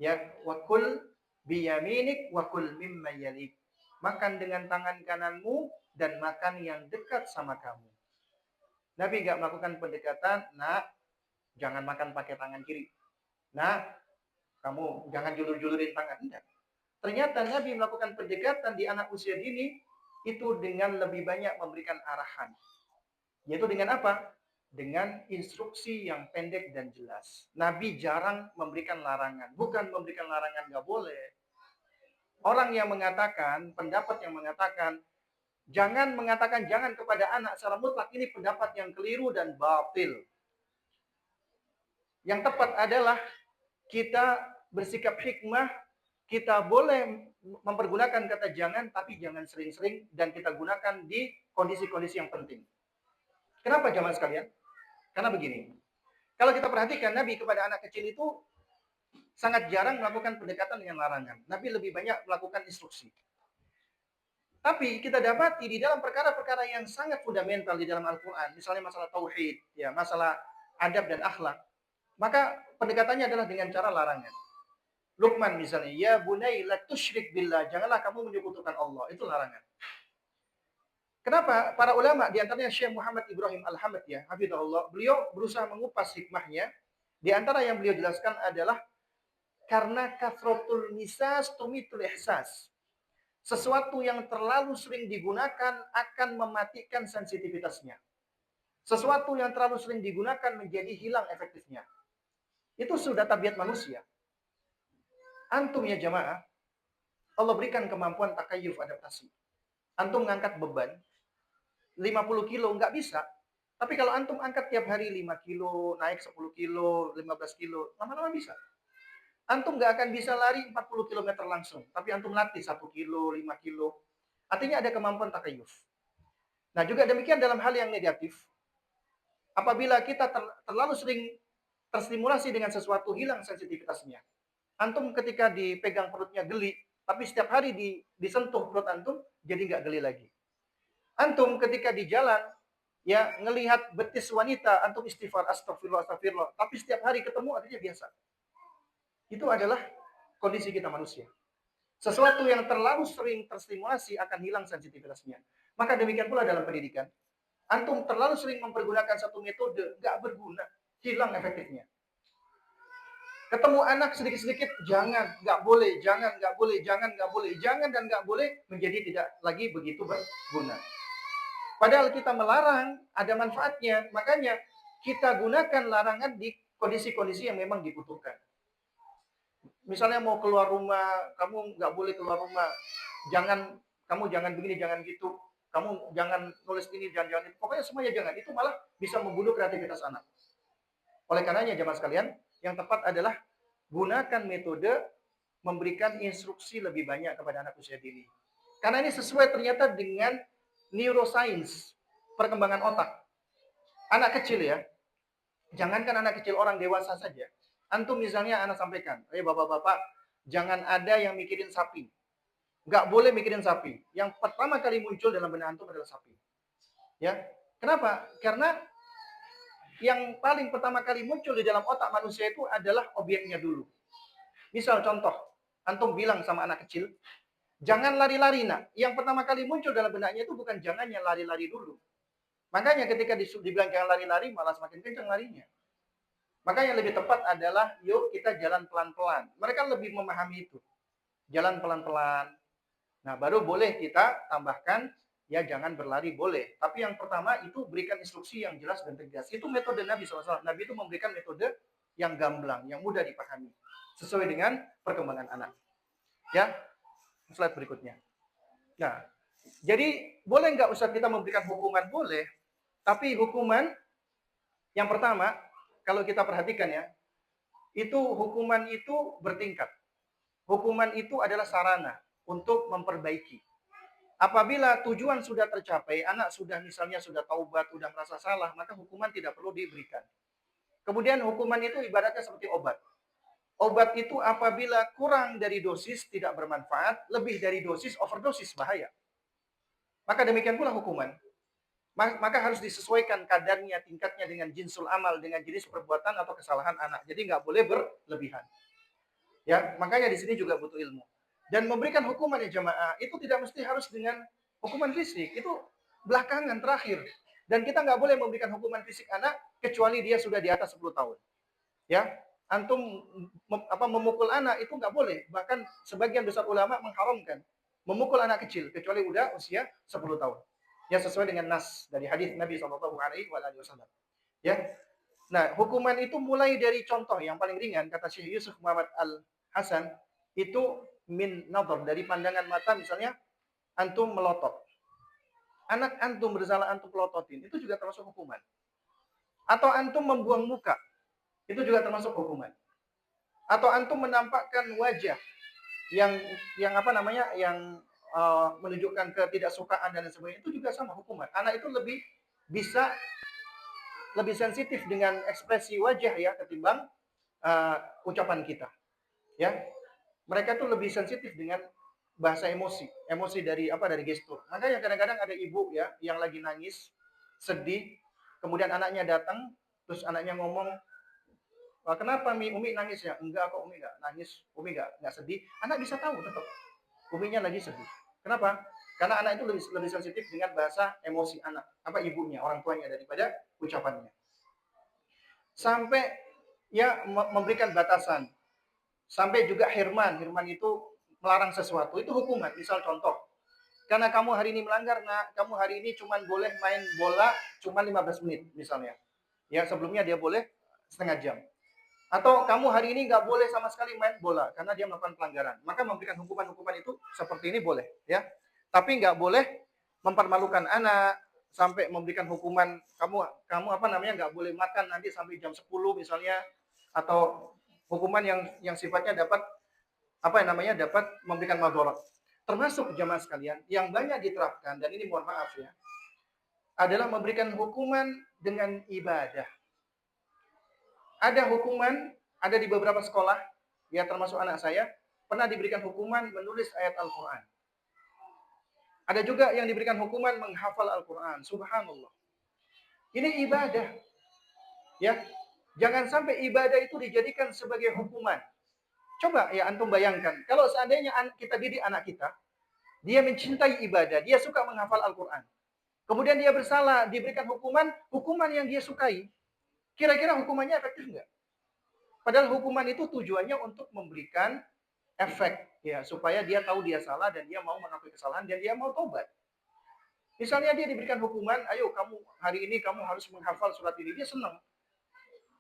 Ya, wakul biyaminik wakul mimma yalik. Makan dengan tangan kananmu dan makan yang dekat sama kamu. Nabi nggak melakukan pendekatan, nak, jangan makan pakai tangan kiri. Nak, kamu jangan julur-julurin tangan. Enggak. Ternyata Nabi melakukan pendekatan di anak usia dini itu dengan lebih banyak memberikan arahan. Yaitu dengan apa? Dengan instruksi yang pendek dan jelas. Nabi jarang memberikan larangan. Bukan memberikan larangan nggak boleh. Orang yang mengatakan, pendapat yang mengatakan, jangan mengatakan jangan kepada anak secara mutlak, ini pendapat yang keliru dan batil. Yang tepat adalah kita bersikap hikmah, kita boleh mempergunakan kata jangan, tapi jangan sering-sering, dan kita gunakan di kondisi-kondisi yang penting. Kenapa jamaah sekalian? Karena begini, kalau kita perhatikan Nabi kepada anak kecil itu sangat jarang melakukan pendekatan dengan larangan. Nabi lebih banyak melakukan instruksi. Tapi kita dapati di dalam perkara-perkara yang sangat fundamental di dalam Al-Quran, misalnya masalah tauhid, ya, masalah adab dan akhlak, maka pendekatannya adalah dengan cara larangan. Luqman misalnya, ya bunai la tusyrik billah, janganlah kamu menyekutukan Allah, itu larangan. Kenapa? Para ulama, diantaranya Syekh Muhammad Ibrahim Al-Hamad, ya, hafizahullah, beliau berusaha mengupas hikmahnya. Di antara yang beliau jelaskan adalah karena kasratul misas tumitul ihsas. Sesuatu yang terlalu sering digunakan akan mematikan sensitivitasnya. Sesuatu yang terlalu sering digunakan menjadi hilang efektifnya. Itu sudah tabiat manusia. Antum ya jamaah, Allah berikan kemampuan takayuf adaptasi. Antum ngangkat beban 50 kilo nggak bisa. Tapi kalau antum angkat tiap hari 5 kilo, naik 10 kilo, 15 kilo, lama-lama bisa. Antum nggak akan bisa lari 40 km langsung, tapi antum latih 1 kilo, 5 kilo. Artinya ada kemampuan takayuf. Nah, juga demikian dalam hal yang negatif. Apabila kita terlalu sering terstimulasi dengan sesuatu, hilang sensitivitasnya. Antum ketika dipegang perutnya geli, tapi setiap hari disentuh perut antum, jadi nggak geli lagi. Antum ketika di jalan, ya ngelihat betis wanita, antum istighfar, astagfirullah, astagfirullah. Tapi setiap hari ketemu, artinya biasa. Itu adalah kondisi kita manusia. Sesuatu yang terlalu sering terstimulasi akan hilang sensitivitasnya. Maka demikian pula dalam pendidikan. Antum terlalu sering mempergunakan satu metode, nggak berguna, hilang efektifnya. Ketemu anak sedikit-sedikit, jangan, nggak boleh, jangan, nggak boleh, jangan, nggak boleh, jangan dan nggak boleh, menjadi tidak lagi begitu berguna. Padahal kita melarang, ada manfaatnya, makanya kita gunakan larangan di kondisi-kondisi yang memang dibutuhkan. Misalnya mau keluar rumah, kamu nggak boleh keluar rumah, kamu jangan begini, jangan gitu, kamu jangan nulis ini, jangan itu, pokoknya semuanya jangan. Itu malah bisa membunuh kreativitas anak. Oleh karenanya jemaah sekalian, yang tepat adalah gunakan metode memberikan instruksi lebih banyak kepada anak usia dini. Karena ini sesuai ternyata dengan neuroscience, perkembangan otak. Anak kecil ya, jangankan anak kecil, orang dewasa saja. Antum misalnya anak sampaikan, bapak-bapak, jangan ada yang mikirin sapi. Nggak boleh mikirin sapi. Yang pertama kali muncul dalam benak antum adalah sapi. Ya, kenapa? Karena yang paling pertama kali muncul di dalam otak manusia itu adalah objeknya dulu. Misal contoh, antum bilang sama anak kecil, jangan lari-lari nak. Yang pertama kali muncul dalam benaknya itu bukan jangannya lari-lari dulu. Makanya ketika dibilang jangan lari-lari, malah semakin kencang larinya. Makanya lebih tepat adalah, yuk kita jalan pelan-pelan. Mereka lebih memahami itu. Jalan pelan-pelan. Nah, baru boleh kita tambahkan, ya jangan berlari boleh. Tapi yang pertama itu berikan instruksi yang jelas dan tegas. Itu metode Nabi SAW. Nabi itu memberikan metode yang gamblang, yang mudah dipahami. Sesuai dengan perkembangan anak. Ya, slide berikutnya. Nah, jadi boleh nggak Ustaz kita memberikan hukuman? Boleh. Tapi hukuman yang pertama, kalau kita perhatikan ya, itu hukuman itu bertingkat. Hukuman itu adalah sarana untuk memperbaiki. Apabila tujuan sudah tercapai, anak sudah misalnya sudah taubat, sudah merasa salah, maka hukuman tidak perlu diberikan. Kemudian hukuman itu ibaratnya seperti obat. Obat itu apabila kurang dari dosis tidak bermanfaat, lebih dari dosis overdosis bahaya. Maka demikian pula hukuman. Maka harus disesuaikan kadarnya, tingkatnya dengan jinsul amal, dengan jenis perbuatan atau kesalahan anak. Jadi nggak boleh berlebihan. Ya, makanya di sini juga butuh ilmu. Dan memberikan hukuman ya jamaah, itu tidak mesti harus dengan hukuman fisik. Itu belakangan terakhir. Dan kita nggak boleh memberikan hukuman fisik anak kecuali dia sudah di atas 10 tahun. Ya, antum memukul anak itu nggak boleh. Bahkan sebagian besar ulama mengharamkan memukul anak kecil kecuali udah usia 10 tahun. Ya, sesuai dengan nas dari hadis Nabi SAW. Ya, nah hukuman itu mulai dari contoh yang paling ringan kata Syekh Yusuf Muhammad Al Hasan itu min nadhar, dari pandangan mata. Misalnya antum melotot, anak antum bersalah antum pelototin, itu juga termasuk hukuman. Atau antum membuang muka, itu juga termasuk hukuman. Atau antum menampakkan wajah yang apa namanya, yang menunjukkan ketidaksukaan dan sebagainya, itu juga sama hukuman. Anak itu bisa lebih sensitif dengan ekspresi wajah ya ketimbang ucapan kita. Ya, mereka tuh lebih sensitif dengan bahasa emosi dari gestur. Makanya kadang-kadang ada ibu ya yang lagi nangis, sedih, kemudian anaknya datang, terus anaknya ngomong, kenapa Umi nangis ya? Enggak kok Umi enggak nangis, Umi enggak sedih. Anak bisa tahu tetap Uminya lagi sedih. Kenapa? Karena anak itu lebih sensitif dengan bahasa emosi anak, ibunya, orang tuanya daripada ucapannya. Sampai ya memberikan batasan. Sampai juga hirman itu melarang sesuatu, itu hukuman. Misal contoh, karena kamu hari ini melanggar, nah kamu hari ini cuma boleh main bola cuma 15 menit misalnya. Ya, sebelumnya dia boleh setengah jam. Atau kamu hari ini nggak boleh sama sekali main bola karena dia melakukan pelanggaran. Maka memberikan hukuman-hukuman itu seperti ini boleh, ya. Tapi nggak boleh mempermalukan anak sampai memberikan hukuman kamu nggak boleh makan nanti sampai jam 10 misalnya, atau hukuman yang sifatnya dapat dapat memberikan madharat. Termasuk jamaah sekalian yang banyak diterapkan, dan ini mohon maaf ya, adalah memberikan hukuman dengan ibadah. Ada hukuman, ada di beberapa sekolah, ya termasuk anak saya, pernah diberikan hukuman menulis ayat Al-Quran. Ada juga yang diberikan hukuman menghafal Al-Quran. Subhanallah. Ini ibadah. Ya, jangan sampai ibadah itu dijadikan sebagai hukuman. Coba ya antum bayangkan, kalau seandainya kita didik anak kita, dia mencintai ibadah, dia suka menghafal Al-Quran. Kemudian dia bersalah, diberikan hukuman yang dia sukai. Kira-kira hukumannya efektif nggak? Padahal hukuman itu tujuannya untuk memberikan efek, ya, supaya dia tahu dia salah dan dia mau mengakui kesalahan dan dia mau tobat. Misalnya dia diberikan hukuman, ayo kamu hari ini kamu harus menghafal surat ini, dia senang.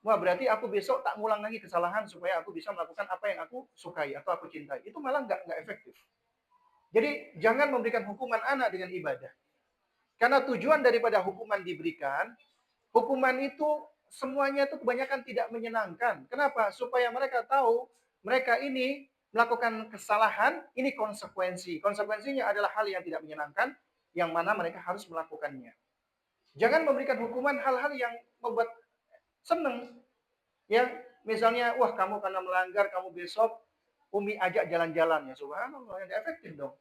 Wah, berarti aku besok tak ngulang lagi kesalahan supaya aku bisa melakukan apa yang aku sukai atau aku cintai. Itu malah nggak efektif. Jadi jangan memberikan hukuman anak dengan ibadah. Karena tujuan daripada hukuman diberikan, hukuman itu semuanya itu kebanyakan tidak menyenangkan. Kenapa? Supaya mereka tahu mereka ini melakukan kesalahan, ini konsekuensi. Konsekuensinya adalah hal yang tidak menyenangkan, yang mana mereka harus melakukannya. Jangan memberikan hukuman hal-hal yang membuat senang. Ya, misalnya, wah kamu karena melanggar, kamu besok Umi ajak jalan-jalan, ya subhanallah, yang efektif dong.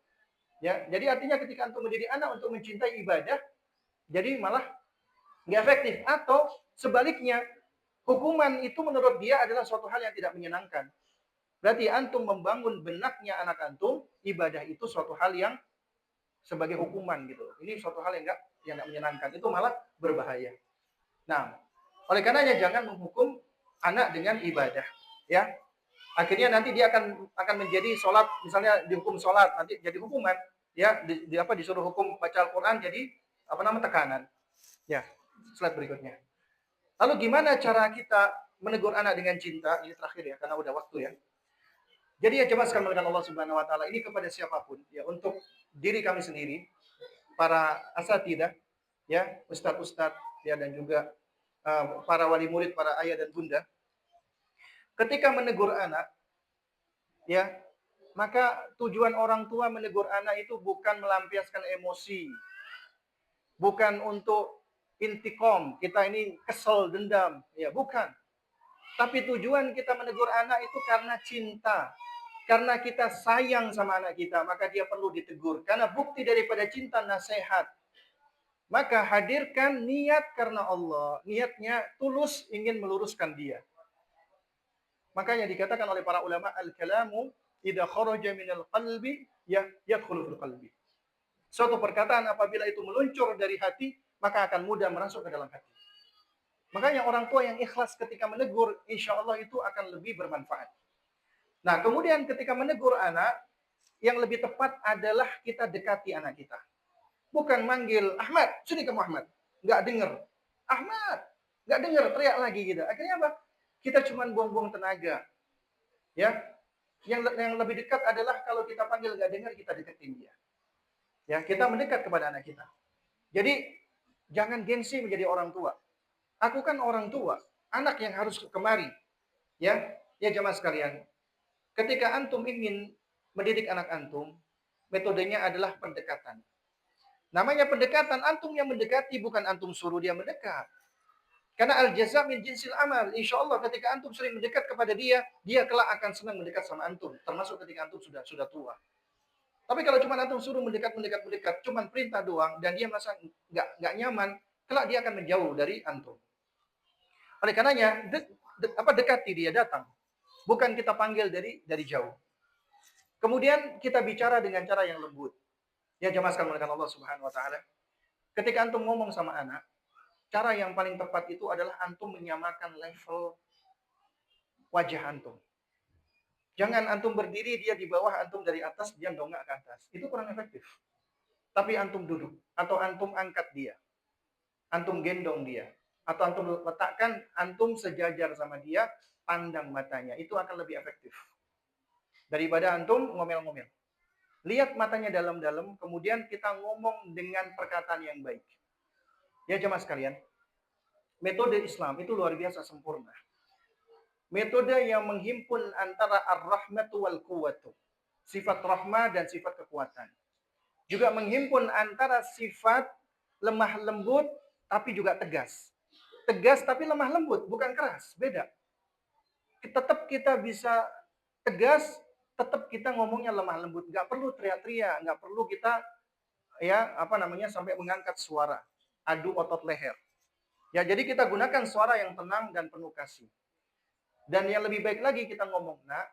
Ya, jadi artinya ketika antum menjadi anak untuk mencintai ibadah, jadi malah nggak efektif. Atau sebaliknya, hukuman itu menurut dia adalah suatu hal yang tidak menyenangkan. Berarti antum membangun benaknya anak antum, ibadah itu suatu hal yang sebagai hukuman gitu. Ini suatu hal yang nggak menyenangkan. Itu malah berbahaya. Nah, oleh karenanya jangan menghukum anak dengan ibadah, ya. Akhirnya nanti dia akan menjadi sholat, misalnya dihukum sholat, nanti jadi hukuman, ya disuruh hukum baca Al-Quran jadi tekanan. Ya, slide berikutnya. Lalu gimana cara kita menegur anak dengan cinta? Ini terakhir ya, karena udah waktu ya. Jadi ya coba sekali Allah Subhanahu Wa Taala ini kepada siapapun, ya untuk diri kami sendiri, para asatidah, ya ustadz-ustadz, ya dan juga para wali murid, para ayah dan bunda, ketika menegur anak, ya maka tujuan orang tua menegur anak itu bukan melampiaskan emosi, bukan untuk intikom, kita ini kesel, dendam, ya bukan. Tapi tujuan kita menegur anak itu karena cinta. Karena kita sayang sama anak kita, maka dia perlu ditegur. Karena bukti daripada cinta nasihat. Maka hadirkan niat karena Allah. Niatnya tulus ingin meluruskan dia. Makanya dikatakan oleh para ulama, al-kalamu idza kharaja minal qalbi yadkhulu fil qalbi. Suatu perkataan apabila itu meluncur dari hati, maka akan mudah masuk ke dalam hati. Makanya orang tua yang ikhlas ketika menegur, insya Allah itu akan lebih bermanfaat. Nah, kemudian ketika menegur anak, yang lebih tepat adalah kita dekati anak kita. Bukan manggil, Ahmad, sini kamu Ahmad. Nggak dengar. Ahmad, nggak dengar, teriak lagi gitu. Akhirnya apa? Kita cuma buang-buang tenaga. Ya, yang lebih dekat adalah kalau kita panggil nggak dengar, kita deketin dia. Ya, kita mendekat kepada anak kita. Jadi, jangan gengsi menjadi orang tua. Aku kan orang tua, anak yang harus kemari. Ya, jamaah sekalian. Ketika antum ingin mendidik anak antum, metodenya adalah pendekatan. Namanya pendekatan, antum yang mendekati, bukan antum suruh dia mendekat. Karena al-jaza min jinsil amal. Insya Allah ketika antum sering mendekat kepada dia, dia kelak akan senang mendekat sama antum. Termasuk ketika antum sudah tua. Tapi kalau cuma antum suruh mendekat, cuma perintah doang, dan dia merasa nggak nyaman, kelak dia akan menjauh dari antum. Oleh karenanya, dekati dia datang. Bukan kita panggil dari jauh. Kemudian kita bicara dengan cara yang lembut. Ya jamaah sekalian Allah Subhanahu Wa Taala. Ketika antum ngomong sama anak, cara yang paling tepat itu adalah antum menyamakan level wajah antum. Jangan antum berdiri, dia di bawah, antum dari atas, dia dongak ke atas. Itu kurang efektif. Tapi antum duduk, atau antum angkat dia. Antum gendong dia. Atau antum letakkan, antum sejajar sama dia, pandang matanya. Itu akan lebih efektif. Daripada antum ngomel-ngomel. Lihat matanya dalam-dalam, kemudian kita ngomong dengan perkataan yang baik. Ya jemaah sekalian, metode Islam itu luar biasa sempurna. Metode yang menghimpun antara ar-rahmatu wal quwwatu. Sifat rahmah dan sifat kekuatan. Juga menghimpun antara sifat lemah lembut tapi juga tegas. Tegas tapi lemah lembut, bukan keras, beda. Tetap kita bisa tegas, tetap kita ngomongnya lemah lembut, nggak perlu teriak-teriak, nggak perlu kita sampai mengangkat suara, adu otot leher. Ya, jadi kita gunakan suara yang tenang dan penuh kasih. Dan yang lebih baik lagi kita ngomong, nak,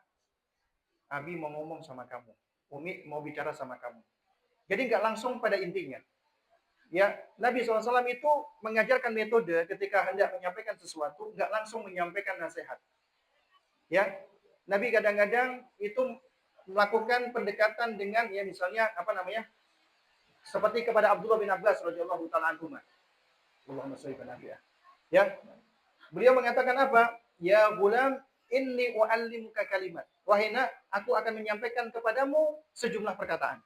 Abi mau ngomong sama kamu, Umi mau bicara sama kamu. Jadi nggak langsung pada intinya. Ya, Nabi SAW itu mengajarkan metode ketika hendak menyampaikan sesuatu, nggak langsung menyampaikan nasihat. Ya, Nabi kadang-kadang itu melakukan pendekatan dengan ya misalnya seperti kepada Abdullah bin Abbas radhiyallahu taala anhu. Allahumma shalli ala Nabi. Ya. Beliau mengatakan apa? Ya gulam, inni uallimuka kalimat. Wahai nak, aku akan menyampaikan kepadamu sejumlah perkataan.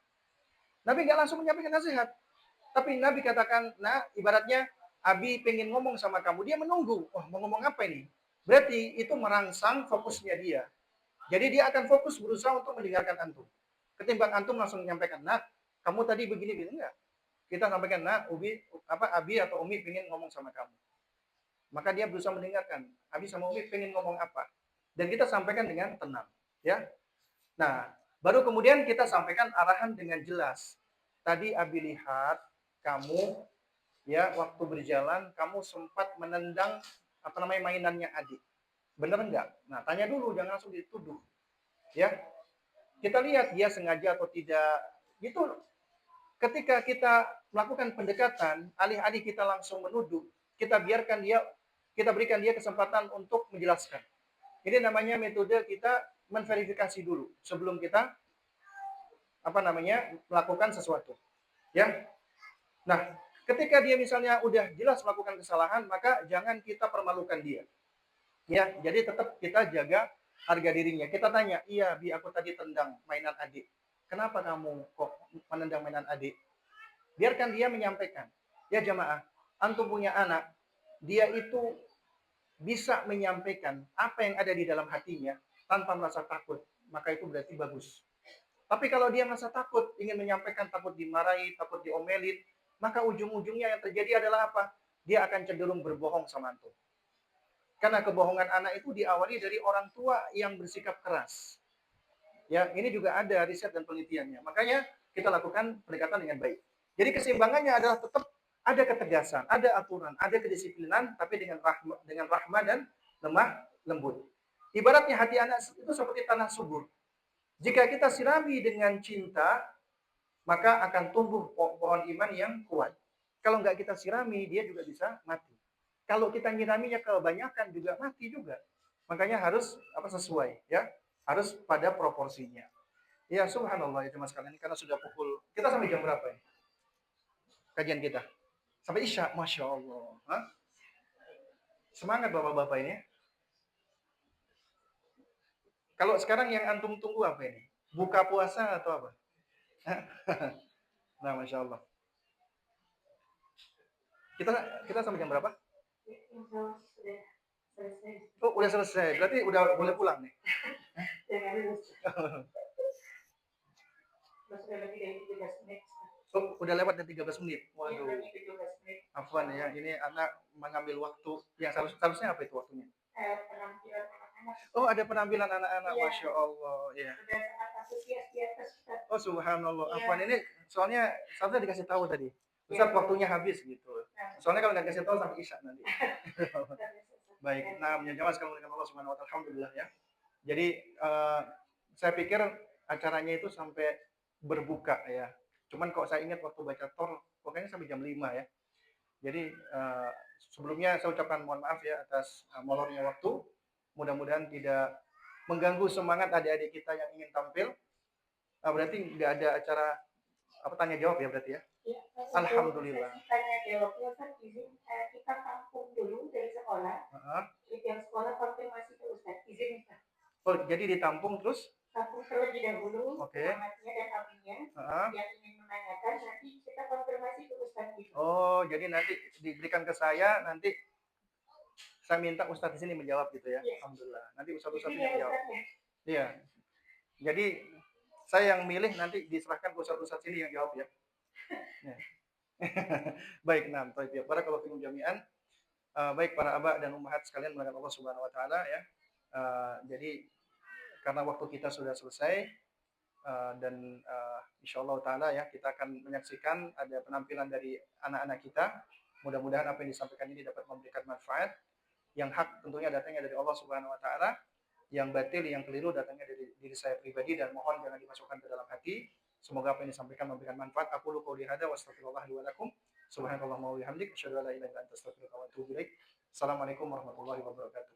Nabi nggak langsung menyampaikan nasihat. Tapi Nabi katakan, nah ibaratnya Abi pengen ngomong sama kamu. Dia menunggu. Oh, mau ngomong apa ini? Berarti itu merangsang fokusnya dia. Jadi dia akan fokus berusaha untuk mendengarkan antum. Ketimbang antum langsung menyampaikan, nah, kamu tadi begini enggak. Kita sampaikan, nah, Abi atau Umi pengen ngomong sama kamu. Maka dia berusaha mendengarkan, Abi sama Umi pengen ngomong apa. Dan kita sampaikan dengan tenang, ya. Nah, baru kemudian kita sampaikan arahan dengan jelas. Tadi Abi lihat kamu ya waktu berjalan kamu sempat menendang mainannya adik. Benar enggak? Nah, tanya dulu, jangan langsung dituduh. Ya. Kita lihat dia sengaja atau tidak. Gitu. Ketika kita melakukan pendekatan, alih-alih kita langsung menuduh, kita berikan dia kesempatan untuk menjelaskan. Ini namanya metode kita menverifikasi dulu sebelum kita melakukan sesuatu. Ya. Nah, ketika dia misalnya udah jelas melakukan kesalahan, maka jangan kita permalukan dia. Ya, jadi tetap kita jaga harga dirinya. Kita tanya, "Iya, Bi, aku tadi tendang mainan adik. Kenapa kamu kok menendang mainan adik?" Biarkan dia menyampaikan. Ya jamaah, antum punya anak, dia itu bisa menyampaikan apa yang ada di dalam hatinya tanpa merasa takut, maka itu berarti bagus. Tapi kalau dia merasa takut, ingin menyampaikan, takut dimarahi, takut diomelin, maka ujung-ujungnya yang terjadi adalah apa? Dia akan cenderung berbohong sama antum. Karena kebohongan anak itu diawali dari orang tua yang bersikap keras. Ya, ini juga ada riset dan penelitiannya. Makanya kita lakukan pendekatan dengan baik. Jadi keseimbangannya adalah tetap ada ketegasan, ada aturan, ada kedisiplinan, tapi dengan rahmah dan lemah lembut. Ibaratnya hati anak itu seperti tanah subur. Jika kita sirami dengan cinta, maka akan tumbuh pohon iman yang kuat. Kalau nggak kita sirami, dia juga bisa mati. Kalau kita nyiraminya kebanyakan juga mati juga. Makanya harus sesuai, ya, harus pada proporsinya. Ya subhanallah itu mas kalian, karena sudah pukul, kita sampai jam berapa ya kajian kita? Sampai isya, masya Allah. Hah? Semangat bapak-bapak ini. Kalau sekarang yang antum tunggu apa ini? Buka puasa atau apa? Nah, masya Allah. Kita kita sampai jam berapa? Oh, udah selesai. Berarti udah boleh pulang nih. Oh, udah lewat dari 13 menit. Waduh. Afwan ya, ini anak mengambil waktu yang seharusnya apa itu waktunya? Oh, ada penampilan anak-anak, masya Allah. Ya. Oh, subhanallah. Afwan ini soalnya saya dikasih tahu tadi. Ustaz, waktunya habis gitu. Soalnya kalau nggak kasih tahu sampai isya nanti. Baik. Nah, jamaah sekalian dengan Allah Subhanahu wa taala, alhamdulillah ya. Jadi saya pikir acaranya itu sampai berbuka ya. Cuman kok saya ingat waktu baca Tor, pokoknya sampai jam 5 ya. Jadi sebelumnya saya ucapkan mohon maaf ya atas molornya waktu. Mudah-mudahan tidak mengganggu semangat adik-adik kita yang ingin tampil. Berarti nggak ada acara tanya jawab ya berarti ya? Ya, alhamdulillah. Tanya jawabnya kan izin kita tampung dulu dari sekolah. Yang sekolah konfirmasi ke Ustaz, izin Ustaz. Oh, jadi ditampung terus? Tampung terlebih dahulu, alamatnya dan abinya. Yang ingin menanyakan nanti kita konfirmasi ke Ustaz. Oh, jadi nanti diberikan ke saya, nanti saya minta Ustaz di sini menjawab gitu ya? Yes. Alhamdulillah. Nanti Ustaz-Ustaz ini menjawab. Iya. Jadi saya yang milih, nanti diserahkan ke Ustaz-Ustaz sini yang jawab ya. Ya. Baik, nah, baik. Barakallahu fikum jami'an. Baik para abah dan ummahat sekalian melakukan Allah Subhanahu wa taala ya. Jadi karena waktu kita sudah selesai dan insyaallah taala ya kita akan menyaksikan ada penampilan dari anak-anak kita. Mudah-mudahan apa yang disampaikan ini dapat memberikan manfaat. Yang hak tentunya datangnya dari Allah Subhanahu wa taala, yang batil, yang keliru datangnya dari diri saya pribadi, dan mohon jangan dimasukkan ke dalam hati. Semoga apa yang disampaikan memberikan manfaat. Aku qouli hadza wa astaghfirullah li wa lakum. Subhanakallahumma wa bihamdik asyhadu an la ilaha illa anta astaghfiruka wa atubu ilaik. Assalamualaikum warahmatullahi wabarakatuh.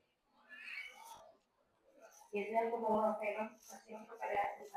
Jazakumullah khairan kepada